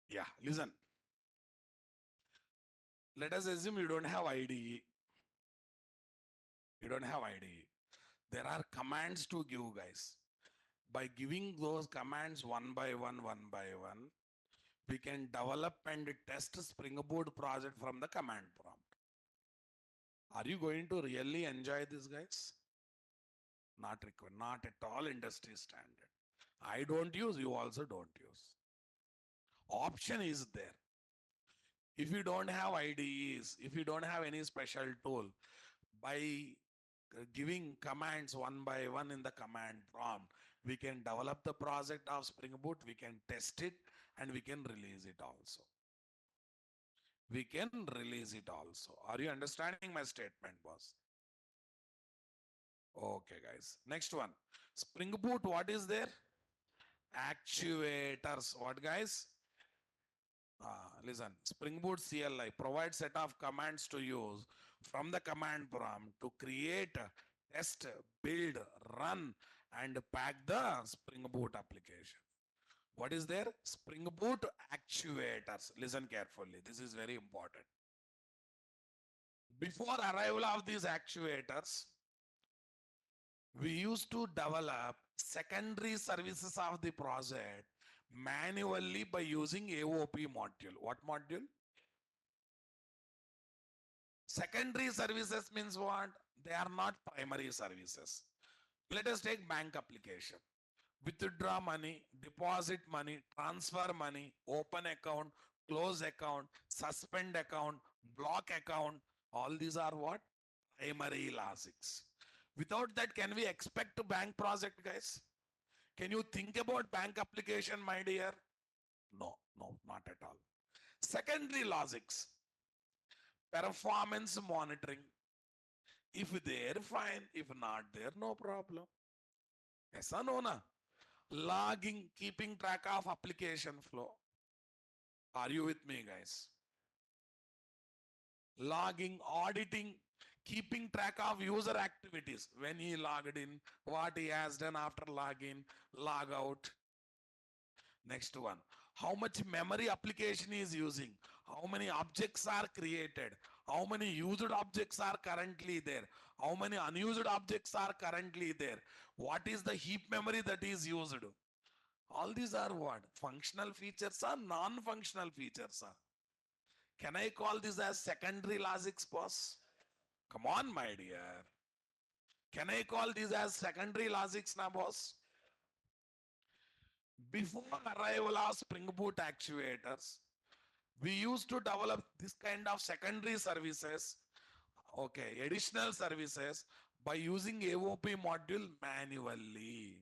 Yeah, listen. Let us assume you don't have IDE. You don't have IDE. There are commands to give, guys. By giving those commands one by one, we can develop and test Spring Boot project from the command prompt. Are you going to really enjoy this, guys? Not required, not at all industry standard. I don't use, you also don't use. Option is there. If you don't have IDEs, if you don't have any special tool, by giving commands one by one in the command prompt, we can develop the project of Spring Boot, we can test it, and we can release it also. We can release it also. Are you understanding my statement, boss? Okay, guys. Next one. Spring Boot, what is there? Actuators. What, guys? Listen, Spring Boot CLI provides set of commands to use from the command prompt to create, test, build, run, and pack the Spring Boot application. What is there? Spring Boot actuators. Listen carefully. This is very important. Before arrival of these actuators, we used to develop secondary services of the project manually by using AOP module. What module? Secondary services means what? They are not primary services. Let us take bank application. Withdraw money, deposit money, transfer money, open account, close account, suspend account, block account. All these are what? Primary logics. Without that, can we expect a bank project, guys? Can you think about bank application, my dear? No, no, not at all. Secondary logics, performance monitoring. If they're fine, if not there, no problem. Aisa no na? Logging, keeping track of application flow. Are you with me, guys? Logging, auditing, keeping track of user activities. When he logged in, what he has done after login, log out. Next one, how much memory application is using, how many objects are created, how many used objects are currently there, how many unused objects are currently there, what is the heap memory that is used. All these are what? Functional features or non-functional features are. Can I call this as secondary logics, boss? Come on, my dear. Can I call this as secondary logics now, boss? Before arrival of Spring Boot actuators, we used to develop this kind of secondary services, okay, additional services by using AOP module manually,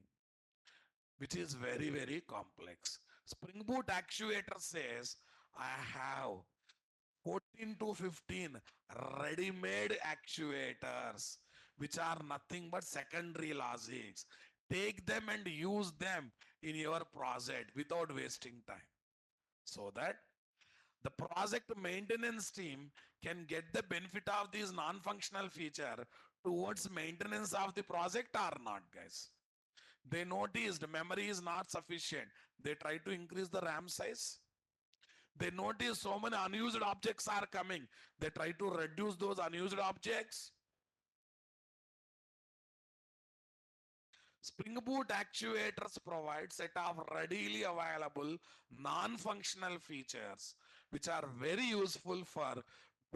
which is very, very complex. Spring Boot actuator says, I have 14 to 15 ready-made actuators, which are nothing but secondary logics. Take them and use them in your project without wasting time, so that the project maintenance team can get the benefit of these non-functional feature towards maintenance of the project or not, guys. They noticed memory is not sufficient. They try to increase the RAM size. They notice so many unused objects are coming. They try to reduce those unused objects. Spring Boot actuators provide set of readily available non-functional features which are very useful for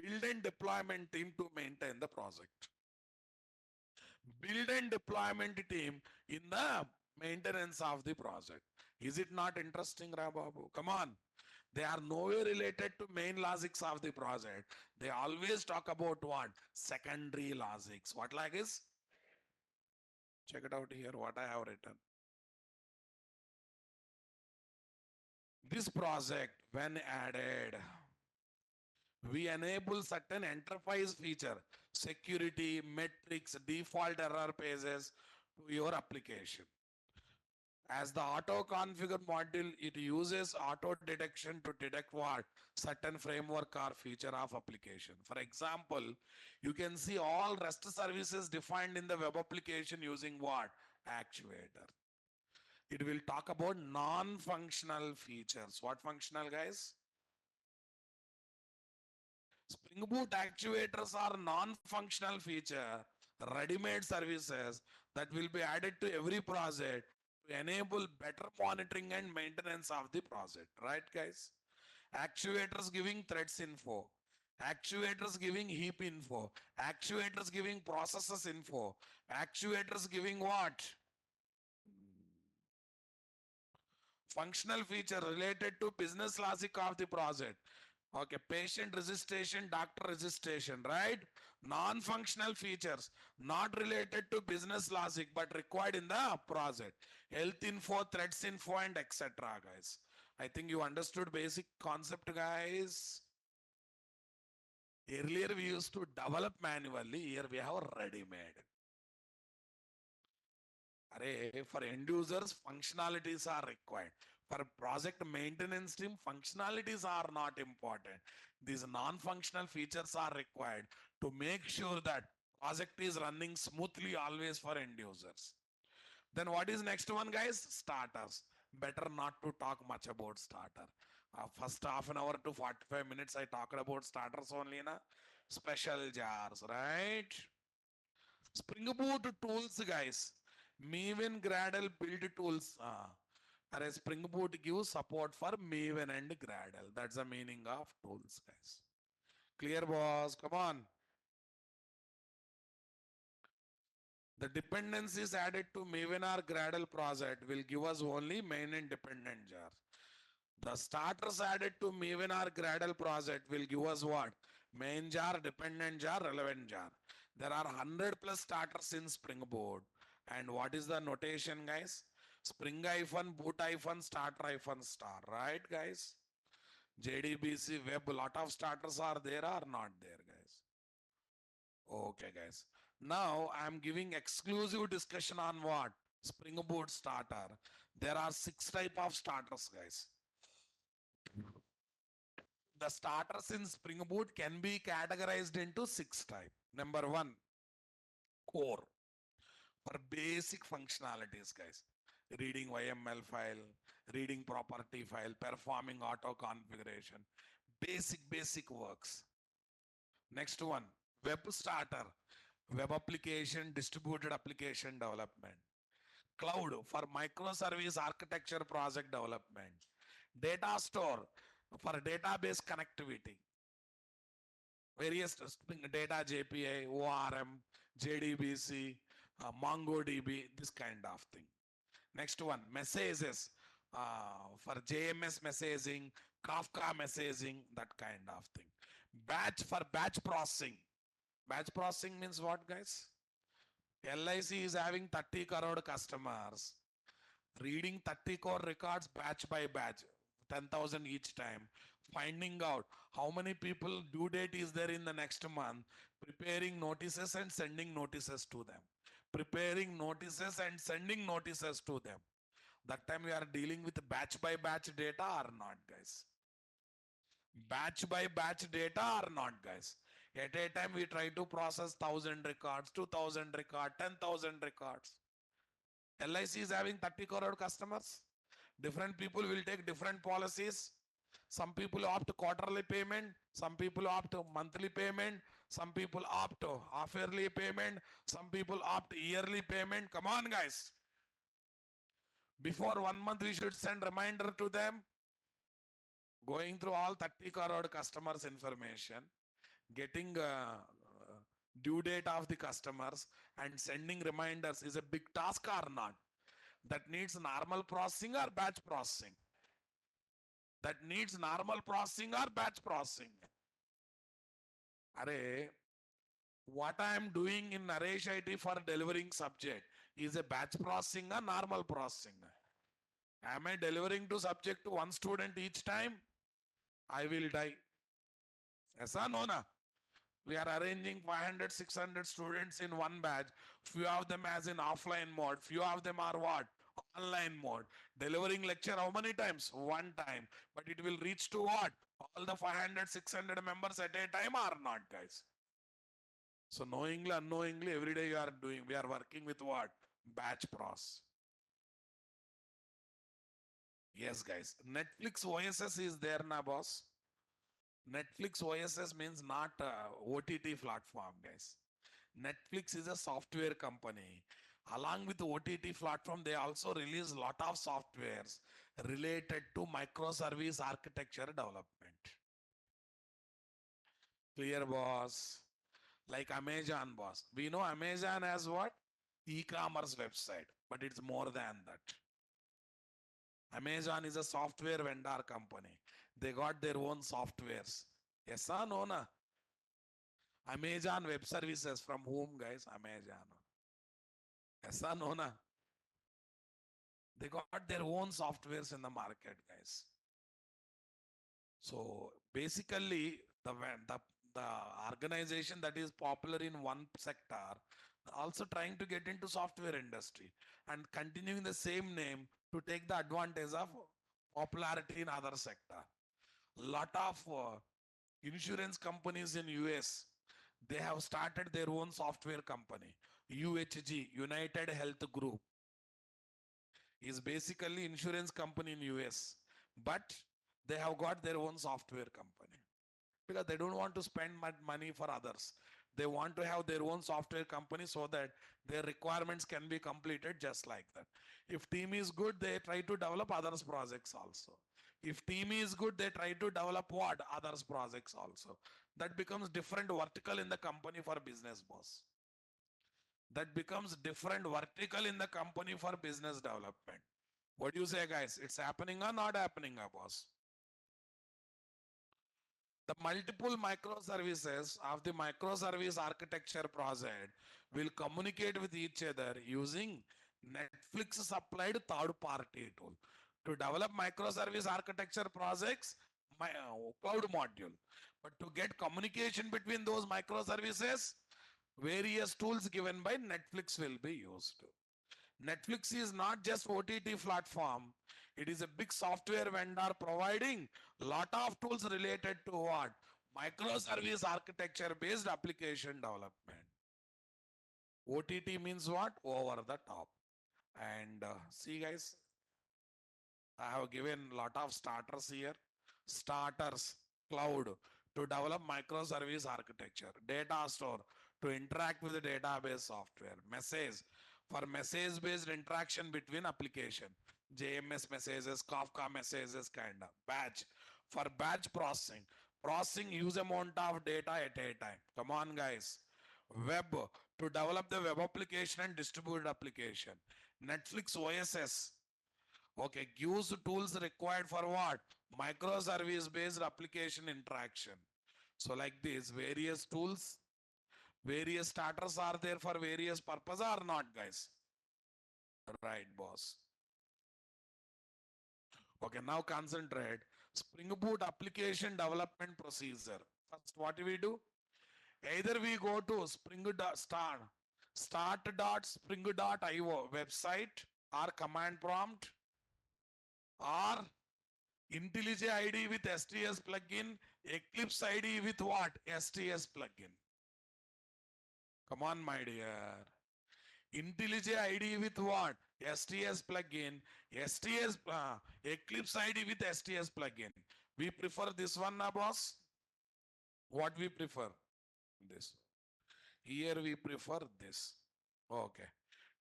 build and deployment team to maintain the project. Build and deployment team in the maintenance of the project. Is it not interesting, Rababu? Come on. They are nowhere related to main logics of the project. They always talk about what? Secondary logics. What like is? Check it out here, what I have written. This project, when added, we enable certain enterprise feature, security, metrics, default error pages to your application. As the auto configure module, it uses auto detection to detect what? Certain framework or feature of application. For example, you can see all REST services defined in the web application using what? Actuator. It will talk about non-functional features. What functional, guys? Spring Boot actuators are non-functional feature, ready-made services that will be added to every project to enable better monitoring and maintenance of the project. Right, guys? Actuators giving threads info. Actuators giving heap info. Actuators giving processes info. Actuators giving what? Functional feature related to business logic of the project. Okay, patient registration, doctor registration, right? Non-functional features, not related to business logic, but required in the project. Health info, threats info, and etc. guys. I think you understood basic concept, guys. Earlier we used to develop manually, here we have ready-made. For end users, functionalities are required. For project maintenance team, functionalities are not important. These non-functional features are required to make sure that project is running smoothly always for end users. Then what is next one, guys? Starters. Better not to talk much about starter. First half an hour to 45 minutes, I talked about starters only, na? Special jars, right? Spring Boot tools, guys. Maven Gradle build tools. Spring Boot gives support for Maven and Gradle. That's the meaning of tools, guys. Clear, boss? Come on. The dependencies added to Maven or Gradle project will give us only main and dependent jar. The starters added to Maven or Gradle project will give us what? Main jar, dependent jar, relevant jar. There are 100 plus starters in Spring Boot. And what is the notation, guys? Spring boot starter star, right, guys? JDBC web, lot of starters are there or not there, guys? Okay, guys. Now I'm giving exclusive discussion on what? Spring Boot starter. There are 6 type of starters, guys. The starters in Spring Boot can be categorized into 6 type. Number 1, core. For basic functionalities, guys. Reading YML file, reading property file, performing auto configuration. Basic works. Next one, web starter. Web application, distributed application development. Cloud for microservice architecture project development. Data store for database connectivity. various data JPA, ORM, JDBC, MongoDB, this kind of thing. Next one, messages for JMS messaging, Kafka messaging, that kind of thing. Batch for batch processing. Batch processing means what, guys? LIC is having 30 crore customers, reading 30 crore records batch by batch, 10,000 each time, finding out how many people due date is there in the next month, preparing notices and sending notices to them. Preparing notices and sending notices to them. That time we are dealing with batch by batch data or not, guys? Batch by batch data or not, guys? At a time we try to process 1,000 records, 2,000 records, 10,000 records. LIC is having 30 crore customers. Different people will take different policies. Some people opt quarterly payment. Some people opt monthly payment. Some people opt half yearly payment. Some people opt yearly payment. Come on, guys. Before 1 month, we should send reminder to them. Going through all 30 crore customers information, getting due date of the customers and sending reminders is a big task or not? That needs normal processing or batch processing? That needs normal processing or batch processing? Array, what I am doing in Naresh IT for delivering subject is a batch processing or normal processing? Am I delivering to subject to one student each time? I will die. Yes or no? Na? We are arranging 500, 600 students in one batch. Few of them as in offline mode. Few of them are what? Online mode. Delivering lecture how many times? One time. But it will reach to what? All the 500, 600 members at a time or not, guys? So knowingly, unknowingly, every day we are working with what? Batch process. Yes, guys. Netflix OSS is there now, boss. Netflix OSS means not OTT platform, guys. Netflix is a software company. Along with the OTT platform, they also release lot of softwares related to microservice architecture development. Clear, boss? Like Amazon, boss. We know Amazon as what? E-commerce website, but it's more than that. Amazon is a software vendor company. They got their own softwares. Yes or no? Na? Amazon Web Services from whom, guys? Amazon. Yes or no? Na? They got their own softwares in the market, guys. So basically, the organization that is popular in one sector also trying to get into software industry and continuing the same name to take the advantage of popularity in other sector. Lot of insurance companies in US, they have started their own software company. UHG, United Health Group, is basically insurance company in US, but they have got their own software company because they don't want to spend much money for others. They want to have their own software company so that their requirements can be completed just like that. If team is good, they try to develop others projects also. If team is good, they try to develop what? Others projects also. That becomes different vertical in the company for business, boss. That becomes different vertical in the company for business development. What do you say, guys? It's happening or not happening, boss? The multiple microservices of the microservice architecture project will communicate with each other using Netflix supplied third party tool. To develop microservice architecture projects, my cloud module. But to get communication between those microservices, various tools given by Netflix will be used. Netflix is not just OTT platform. It is a big software vendor providing lot of tools related to what? Microservice architecture based application development. OTT means what? Over the top. And see guys, I have given lot of starters here. Starters, cloud to develop microservice architecture, data store to interact with the database software, message for message based interaction between application, JMS messages, Kafka messages kind of, batch for batch processing, processing huge amount of data at a time. Come on, guys. Web to develop the web application and distributed application. Netflix OSS. Okay, gives tools required for what? Microservice based application interaction. So like this, various tools, various starters are there for various purpose or not, guys? Right, boss. Okay, now concentrate. Spring Boot application development procedure. First, what do we do? Either we go to start.spring.io website or command prompt or IntelliJ IDE with STS plugin, Eclipse IDE with what? STS plugin. Come on, my dear. IntelliJ IDE with what? STS plugin, Eclipse IDE with STS plugin. We prefer this one now, boss? What we prefer? This. Here we prefer this. Okay.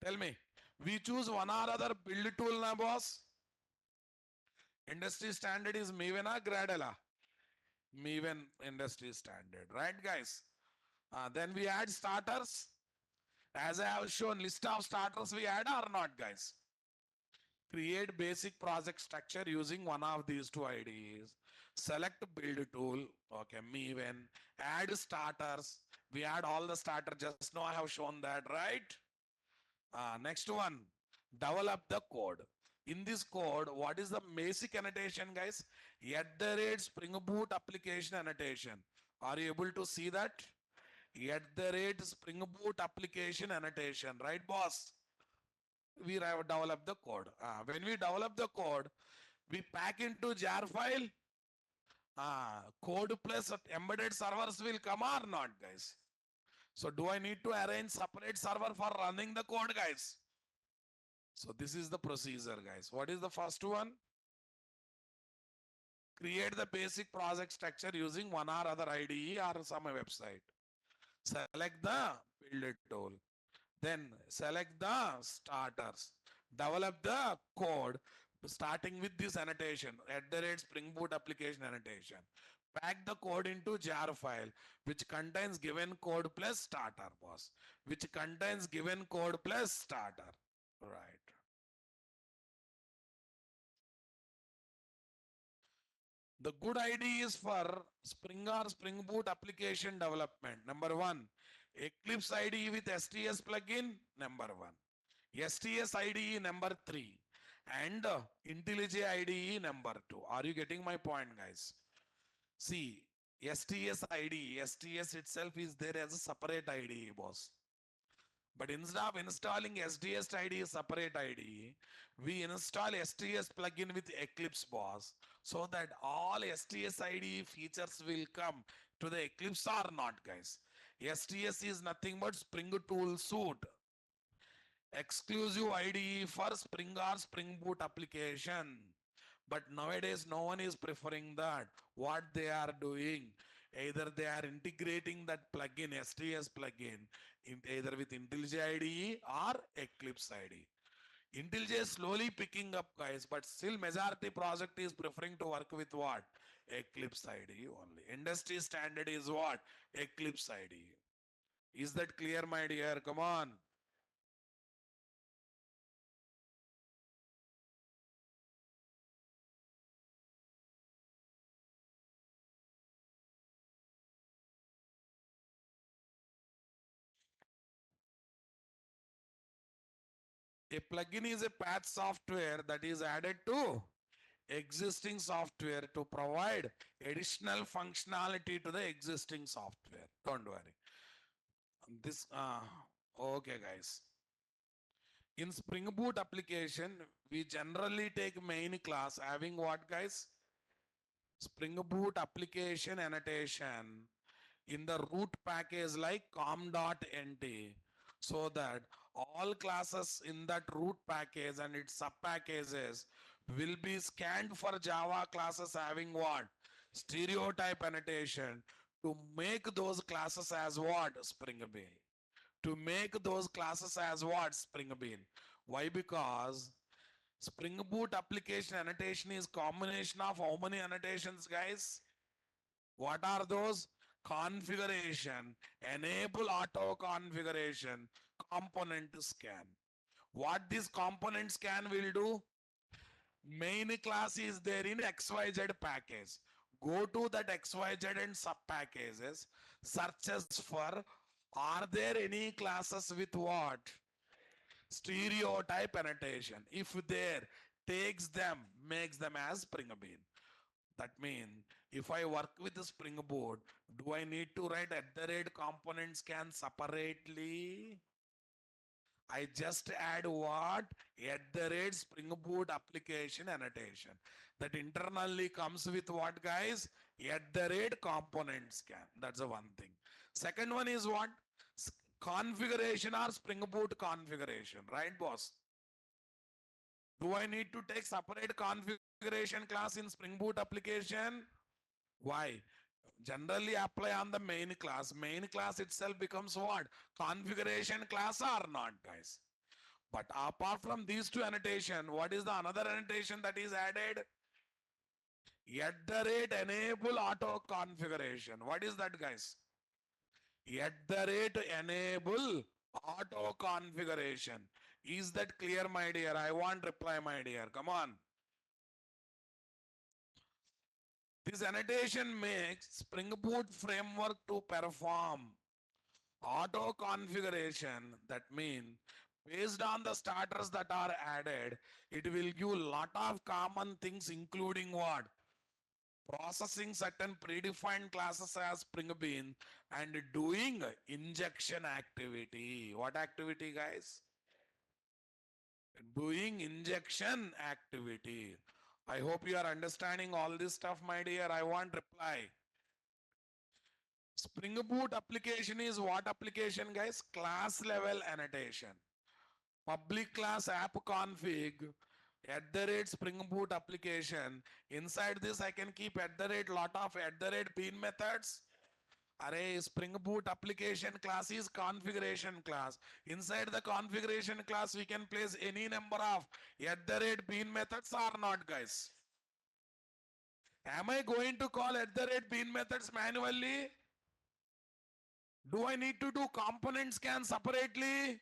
Tell me, we choose one or other build tool now, boss? Industry standard is Maven or Gradle? Maven industry standard, right, guys? Then we add starters. As I have shown, list of starters we add or not, guys? Create basic project structure using one of these two IDs. Select build tool. Okay, Maven. Add starters. We add all the starter. Just now I have shown that, right? Next one. Develop the code. In this code, what is the basic annotation, guys? At the rate Spring Boot application annotation. Are you able to see that? At the rate Spring Boot application annotation, right, boss? We have developed the code. When we develop the code, we pack into jar file. Code plus embedded servers will come or not, guys? So do I need to arrange separate server for running the code, guys? So this is the procedure, guys. What is the first one? Create the basic project structure using one or other IDE or some website. Select the build tool. Then select the starters. Develop the code starting with this annotation at the rate Spring Boot application annotation. Pack the code into jar file which contains given code plus starter, boss. Which contains given code plus starter. Right. The good idea is for Spring or Spring Boot application development. Number one, Eclipse IDE with STS plugin. Number one. STS IDE number 3 and IntelliJ IDE number 2. Are you getting my point, guys? See, STS IDE, STS itself is there as a separate IDE, boss. But instead of installing STS IDE separate IDE, we install STS plugin with Eclipse, boss, so that all STS IDE features will come to the Eclipse or not, guys. STS is nothing but Spring Tool Suite exclusive IDE for Spring or Spring Boot application. But nowadays, no one is preferring that. What they are doing, either they are integrating that plugin, STS plugin, either with IntelliJ IDE or Eclipse IDE. IntelliJ is slowly picking up, guys, but still majority project is preferring to work with what? Eclipse IDE only. Industry standard is what? Eclipse IDE. Is that clear, my dear? Come on. A plugin is a patch software that is added to existing software to provide additional functionality to the existing software. Don't worry. This, okay, guys. In Spring Boot application, we generally take main class having what, guys? Spring Boot application annotation in the root package like com.nt so that all classes in that root package and its sub packages will be scanned for Java classes having what? Stereotype annotation to make those classes as what? Spring Bean. To make those classes as what? Spring Bean. Why? Because Spring Boot application annotation is combination of how many annotations, guys? What are those? Configuration, enable auto configuration, component scan. What this component scan will do? Main class is there in XYZ package. Go to that XYZ and sub packages, searches for are there any classes with what? Stereotype annotation. If there, takes them, makes them as Spring Bean. That means if I work with the Spring Boot, do I need to write at the rate component scan separately? I just add what? At the rate Spring Boot application annotation. That internally comes with what, guys? At the rate component scan. That's the one thing. Second one is what? Configuration or Spring Boot configuration. Right, boss? Do I need to take separate configuration class in Spring Boot application? Why? Generally apply on the main class. Main class itself becomes what? Configuration class or not, guys? But apart from these two annotation, what is the another annotation that is added? At the rate enable auto configuration. What is that, guys? At the rate enable auto configuration. Is that clear, my dear? I want reply, my dear. Come on. This annotation makes Spring Boot framework to perform auto configuration. That means based on the starters that are added, it will give lot of common things, including what? Processing certain predefined classes as Spring Bean and doing injection activity. What activity, guys? Doing injection activity. I hope you are understanding all this stuff, my dear. I want reply. Spring Boot application is what application, guys? Class level annotation. Public class app config at the rate Spring Boot application. Inside this, I can keep at the rate lot of at the rate bean methods. Array Spring Boot application class is configuration class. Inside the configuration class, we can place any number of at the rate bean methods or not, guys. Am I going to call at the rate bean methods manually? Do I need to do component scan separately?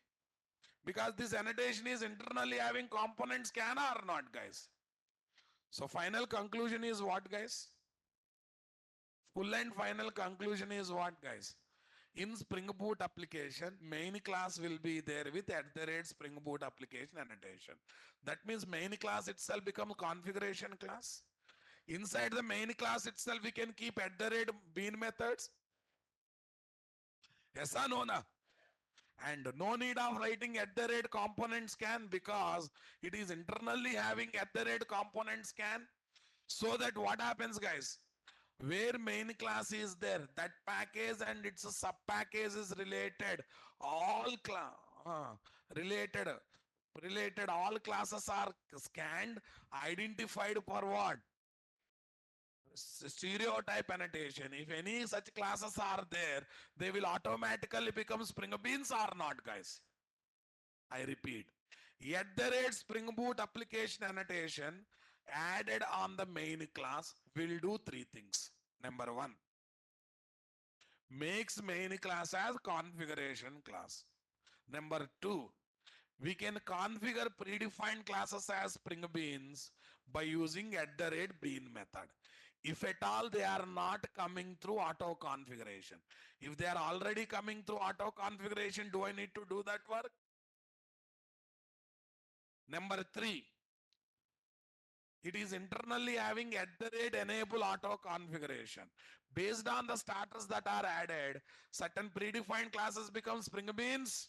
Because this annotation is internally having component scan or not, guys. So final conclusion is what, guys? Full and final conclusion is what, guys? In Spring Boot application, main class will be there with at the rate Spring Boot application annotation. That means main class itself becomes configuration class. Inside the main class itself, we can keep at the rate bean methods. Yes or no? Na? And no need of writing at the rate component scan because it is internally having at the rate component scan. So that what happens, guys? Where main class is there, that package and its sub package is related. All related, all classes are scanned, identified for what? Stereotype annotation. If any such classes are there, they will automatically become Spring Beans or not, guys. I repeat, at the rate Spring Boot application annotation added on the main class will do three things. Number one, makes main class as configuration class. Number two, we can configure predefined classes as Spring Beans by using at the rate bean method. If at all they are not coming through auto configuration. If they are already coming through auto configuration, do I need to do that work? Number three, it is internally having at the rate enable auto configuration. Based on the starters that are added, certain predefined classes become Spring Beans.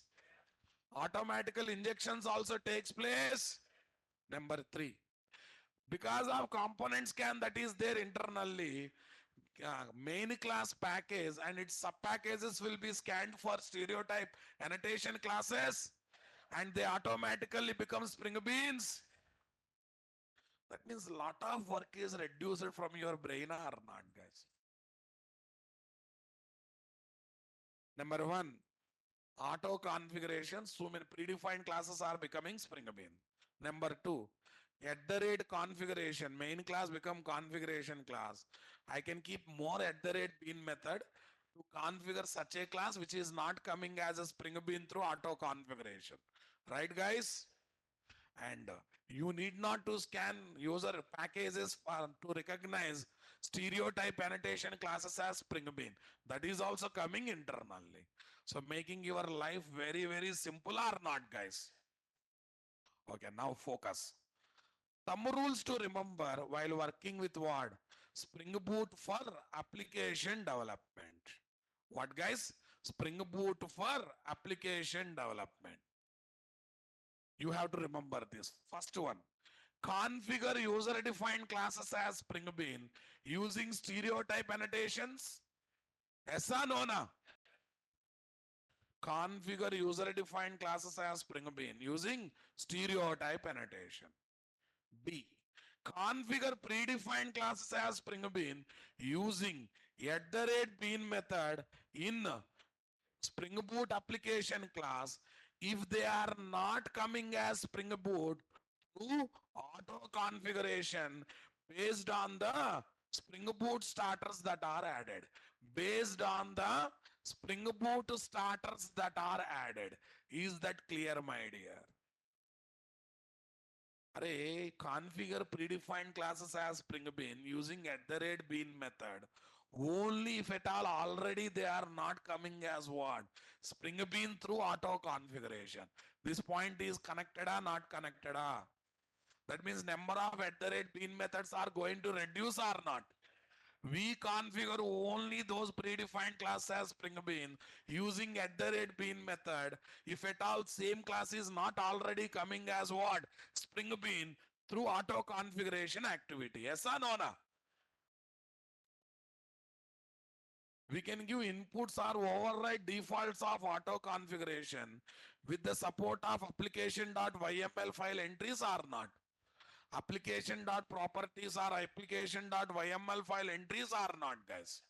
Automatical injections also takes place. Number three, because of component scan that is there internally, main class package and its sub packages will be scanned for stereotype annotation classes and they automatically become Spring Beans. That means a lot of work is reduced from your brain or not, guys. Number one, auto configuration. So many predefined classes are becoming Spring Bean. Number two, At the rate configuration, main class become configuration class. I can keep more at the rate bean method to configure such a class which is not coming as a Spring Bean through auto configuration. Right, guys? And you need not to scan user packages to recognize stereotype annotation classes as Spring Bean. That is also coming internally. So making your life very, very simple or not, guys? Okay, now focus. Thumb rules to remember while working with what? Spring Boot for application development. What, guys? Spring Boot for application development. You have to remember this. First one, configure user defined classes as Spring Bean using stereotype annotations. Yes or no? Na? Configure user defined classes as Spring Bean using stereotype annotation. B. Configure predefined classes as Spring Bean using at the rate bean method in Spring Boot application class if they are not coming as Spring Boot to auto configuration based on the Spring Boot starters that are added. Based on the Spring Boot starters that are added. Is that clear, my dear? Array, configure predefined classes as Spring Bean using at the rate bean method. Only if at all already they are not coming as what? Spring Bean through auto configuration. This point is connected or not connected? That means number of at the rate bean methods are going to reduce or not. We configure only those predefined class as Spring Bean using at the rate bean method. If at all same class is not already coming as what? Spring Bean through auto configuration activity. Yes or no? Na? We can give inputs or override defaults of auto configuration with the support of application.yml file entries or not. Application.properties or application.yml file entries or not, guys.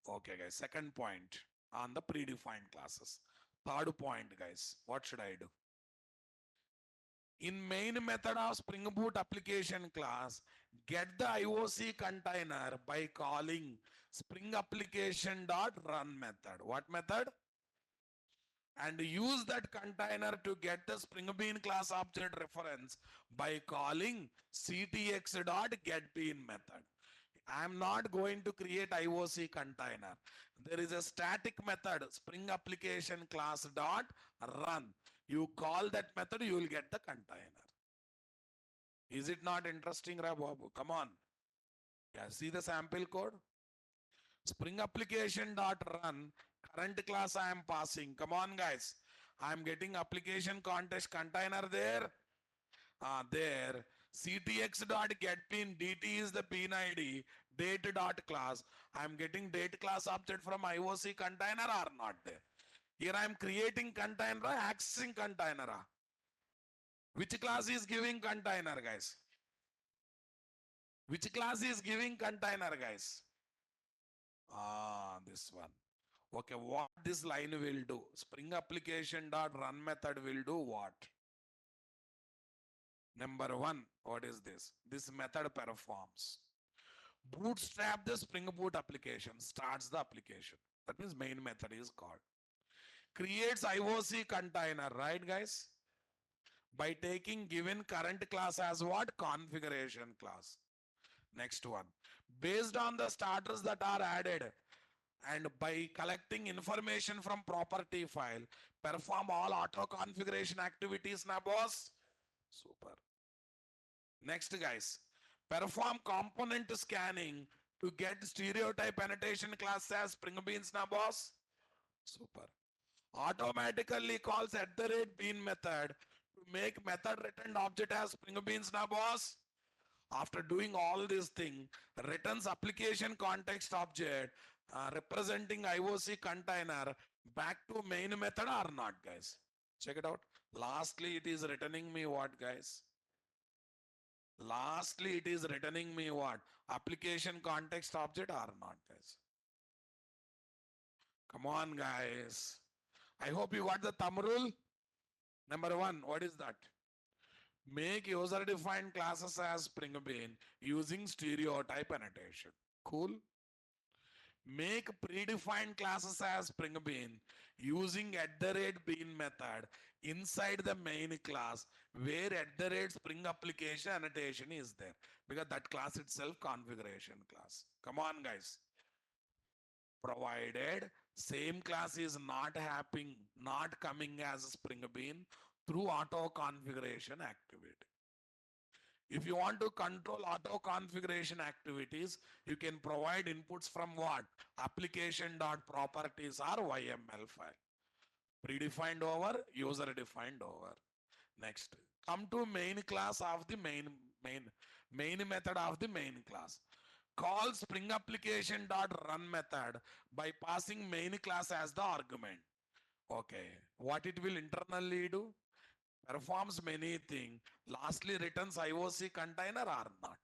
Okay, guys. Second point on the predefined classes. Third point, guys. What should I do? In main method of Spring Boot application class, get the IOC container by calling Spring application.run method. What method? And use that container to get the Spring Bean class object reference by calling ctx.getBean method. I am not going to create IOC container. There is a static method, Spring application class dot run. You call that method, you will get the container. Is it not interesting, Rababu? Come on. Yeah, see the sample code? Spring application dot run. Current class I am passing. Come on, guys. I am getting application context container there. There. CTX dot get pin. DT is the pin ID. Date dot class. I am getting date class object from IOC container or not there. Here I am creating container, accessing container. Which class is giving container, guys? Which class is giving container, guys? This one. Okay, what this line will do? Spring application dot run method will do what? Number one, what is this? This method performs. Bootstrap the Spring Boot application, starts the application. That means main method is called. Creates IOC container, right, guys? By taking given current class as what? Configuration class. Next one. Based on the starters that are added, and by collecting information from property file, perform all auto configuration activities, na boss? Super. Next, guys, perform component scanning to get stereotype annotation class as Spring Beans, na boss? Super. Automatically calls at the rate bean method to make method returned object as Spring Beans, na boss? After doing all this thing, returns application context object representing IOC container back to main method or not, guys? Check it out. Lastly, it is returning me what, guys? Lastly, it is returning me what? Application context object or not, guys? Come on, guys. I hope you got the thumb rule. Number one, what is that? Make user-defined classes as Spring Bean using stereotype annotation. Cool. Make predefined classes as Spring Bean using @bean method inside the main class where @Spring application annotation is there, because that class itself configuration class. Come on, guys. Provided same class is not coming as a Spring Bean through auto configuration activity. If you want to control auto configuration activities, you can provide inputs from what? Application.properties or YML file. Predefined over, user defined over. Next, come to main class of the main method of the main class. Call Spring application.run method by passing main class as the argument. Okay, what it will internally do? Performs many things. Lastly, returns IOC container or not.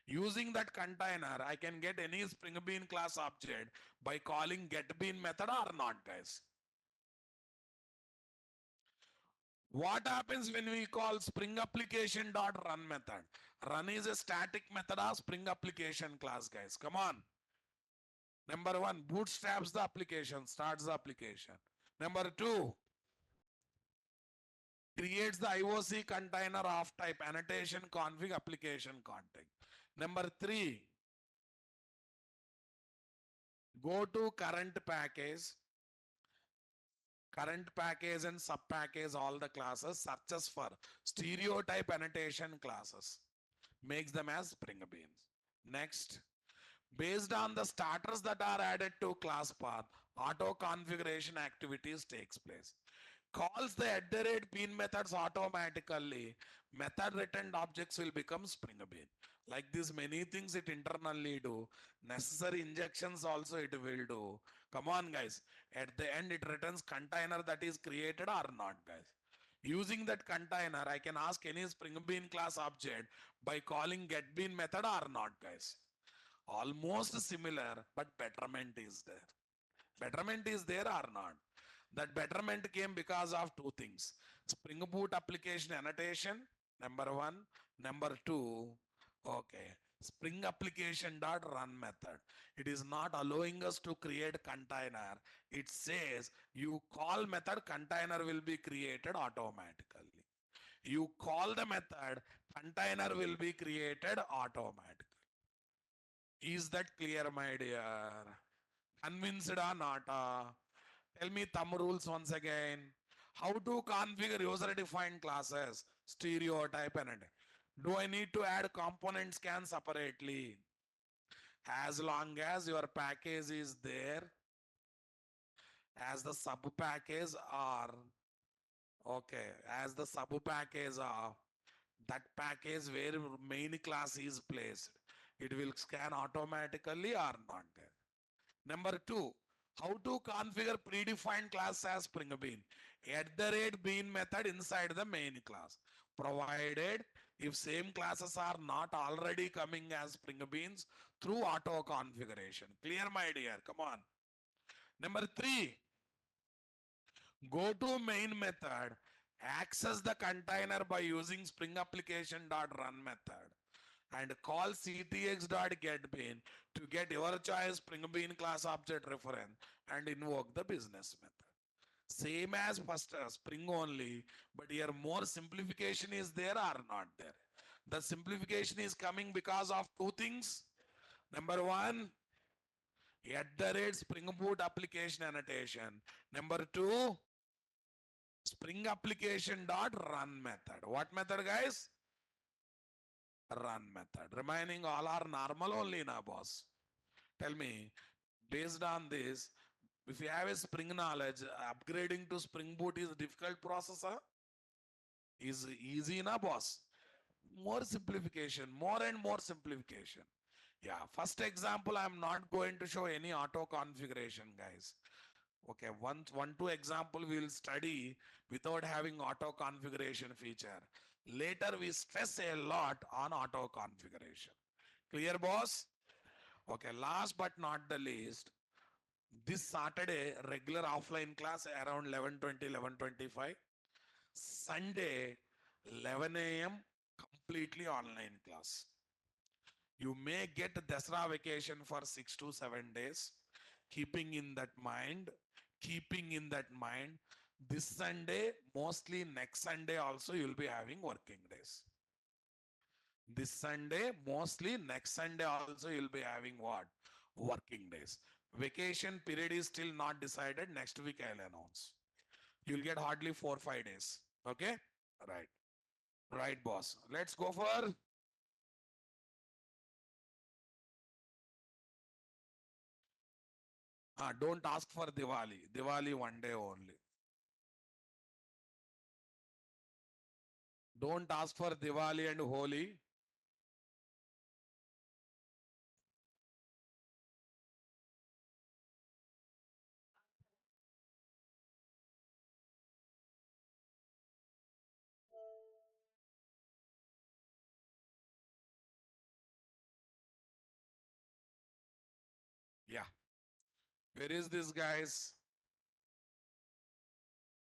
Using that container, I can get any Spring Bean class object by calling getBean method or not, guys. What happens when we call Spring application dot run method? Run is a static method of Spring application class, guys. Come on. Number one, bootstraps the application, starts the application. Number two, creates the IOC container of type annotation config application content. Number three, go to current package and sub package, all the classes, searches for stereotype annotation classes, makes them as Spring Beans. Next, based on the starters that are added to class path, auto configuration activities takes place. Calls the @bean methods automatically. Method returned objects will become Spring Bean. Like this, many things it internally do. Necessary injections also it will do. Come on, guys. At the end, it returns container that is created or not, guys. Using that container, I can ask any Spring Bean class object by calling getBean method or not, guys. Almost similar, but betterment is there. Betterment is there or not? That betterment came because of two things. Spring Boot application annotation, number one. Number two, okay, Spring application dot run method. It is not allowing us to create container. It says you call method, container will be created automatically. You call the method, container will be created automatically. Is that clear, my dear? Convinced or not? Tell me thumb rules once again. How to configure user-defined classes, stereotype and do I need to add component scan separately? As long as your package is there as the sub package or okay, as the sub package of that package where main class is placed, it will scan automatically or not there. Number two, how to configure predefined class as Spring Bean. @bean method inside the main class. Provided if same classes are not already coming as Spring Beans through auto configuration. Clear, my dear? Come on. Number three, go to main method, access the container by using Spring application.run method and call ctx.getBean to get your choice Spring Bean class object reference and invoke the business method. Same as first Spring only, but here more simplification is there or not there. The simplification is coming because of two things. Number one, Spring Boot application annotation. Number two, Spring application dot run method. What method, guys? Run method. Remaining all are normal only now, boss. Tell me, based on this, if you have a Spring knowledge, upgrading to Spring Boot is a difficult process, huh? Is easy na, boss? More simplification, more and more simplification. Yeah, first example, I'm not going to show any auto configuration, guys. Okay, two example we'll study without having auto configuration feature. Later, we stress a lot on auto configuration. Clear, boss? Okay, last but not the least, this Saturday, regular offline class around 11:20, 11:25. Sunday, 11 a.m. completely online class. You may get Dasra vacation for 6 to 7 days. Keeping in that mind, this Sunday, mostly next Sunday also, you'll be having working days. This Sunday, mostly next Sunday also, you'll be having what? Working days. Vacation period is still not decided. Next week I'll announce. You'll get hardly 4 or 5 days. Okay? Right. Right, boss. Let's go for don't ask for Diwali. Diwali one day only. Don't ask for Diwali and Holi. Yeah. Where is this, guys?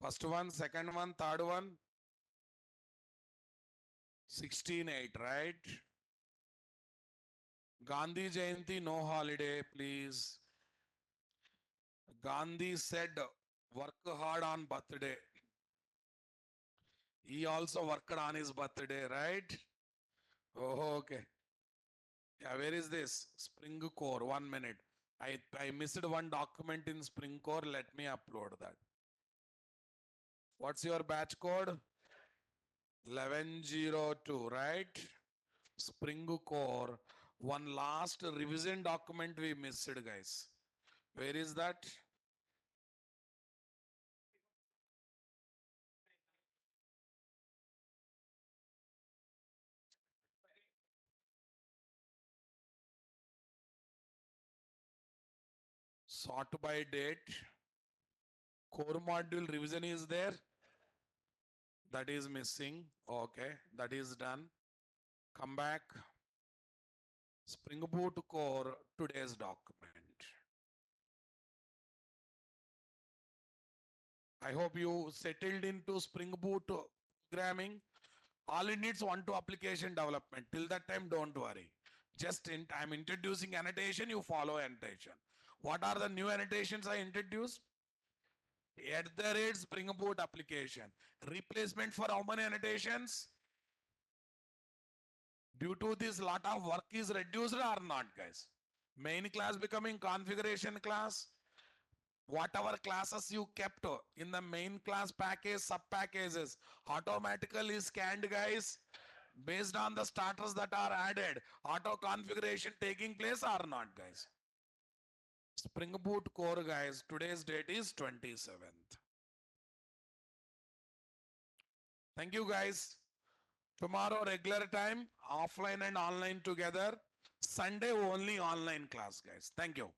First one, second one, third one. 16/8, right? Gandhi Jayanti, no holiday, please. Gandhi said, work hard on birthday. He also worked on his birthday, right? Oh, okay. Yeah, where is this? Spring Core, 1 minute. I missed one document in Spring Core. Let me upload that. What's your batch code? 1102, right? Spring Core. One last revision document we missed, guys. Where is that? Sort by date. Core module revision is there. That is missing. Okay, that is done. Come back. Spring Boot Core, today's document. I hope you settled into Spring Boot programming. All it needs one to application development. Till that time, don't worry. I'm introducing annotation, you follow annotation. What are the new annotations I introduced? At the rate Spring Boot application. Replacement for how many annotations? Due to this, lot of work is reduced or not, guys? Main class becoming configuration class. Whatever classes you kept in the main class package, sub packages, automatically scanned, guys, based on the starters that are added. Auto configuration taking place or not, guys? Spring Boot core, guys, today's date is 27th. Thank you, guys. Tomorrow, regular time, offline and online together. Sunday, only online class, guys. Thank you.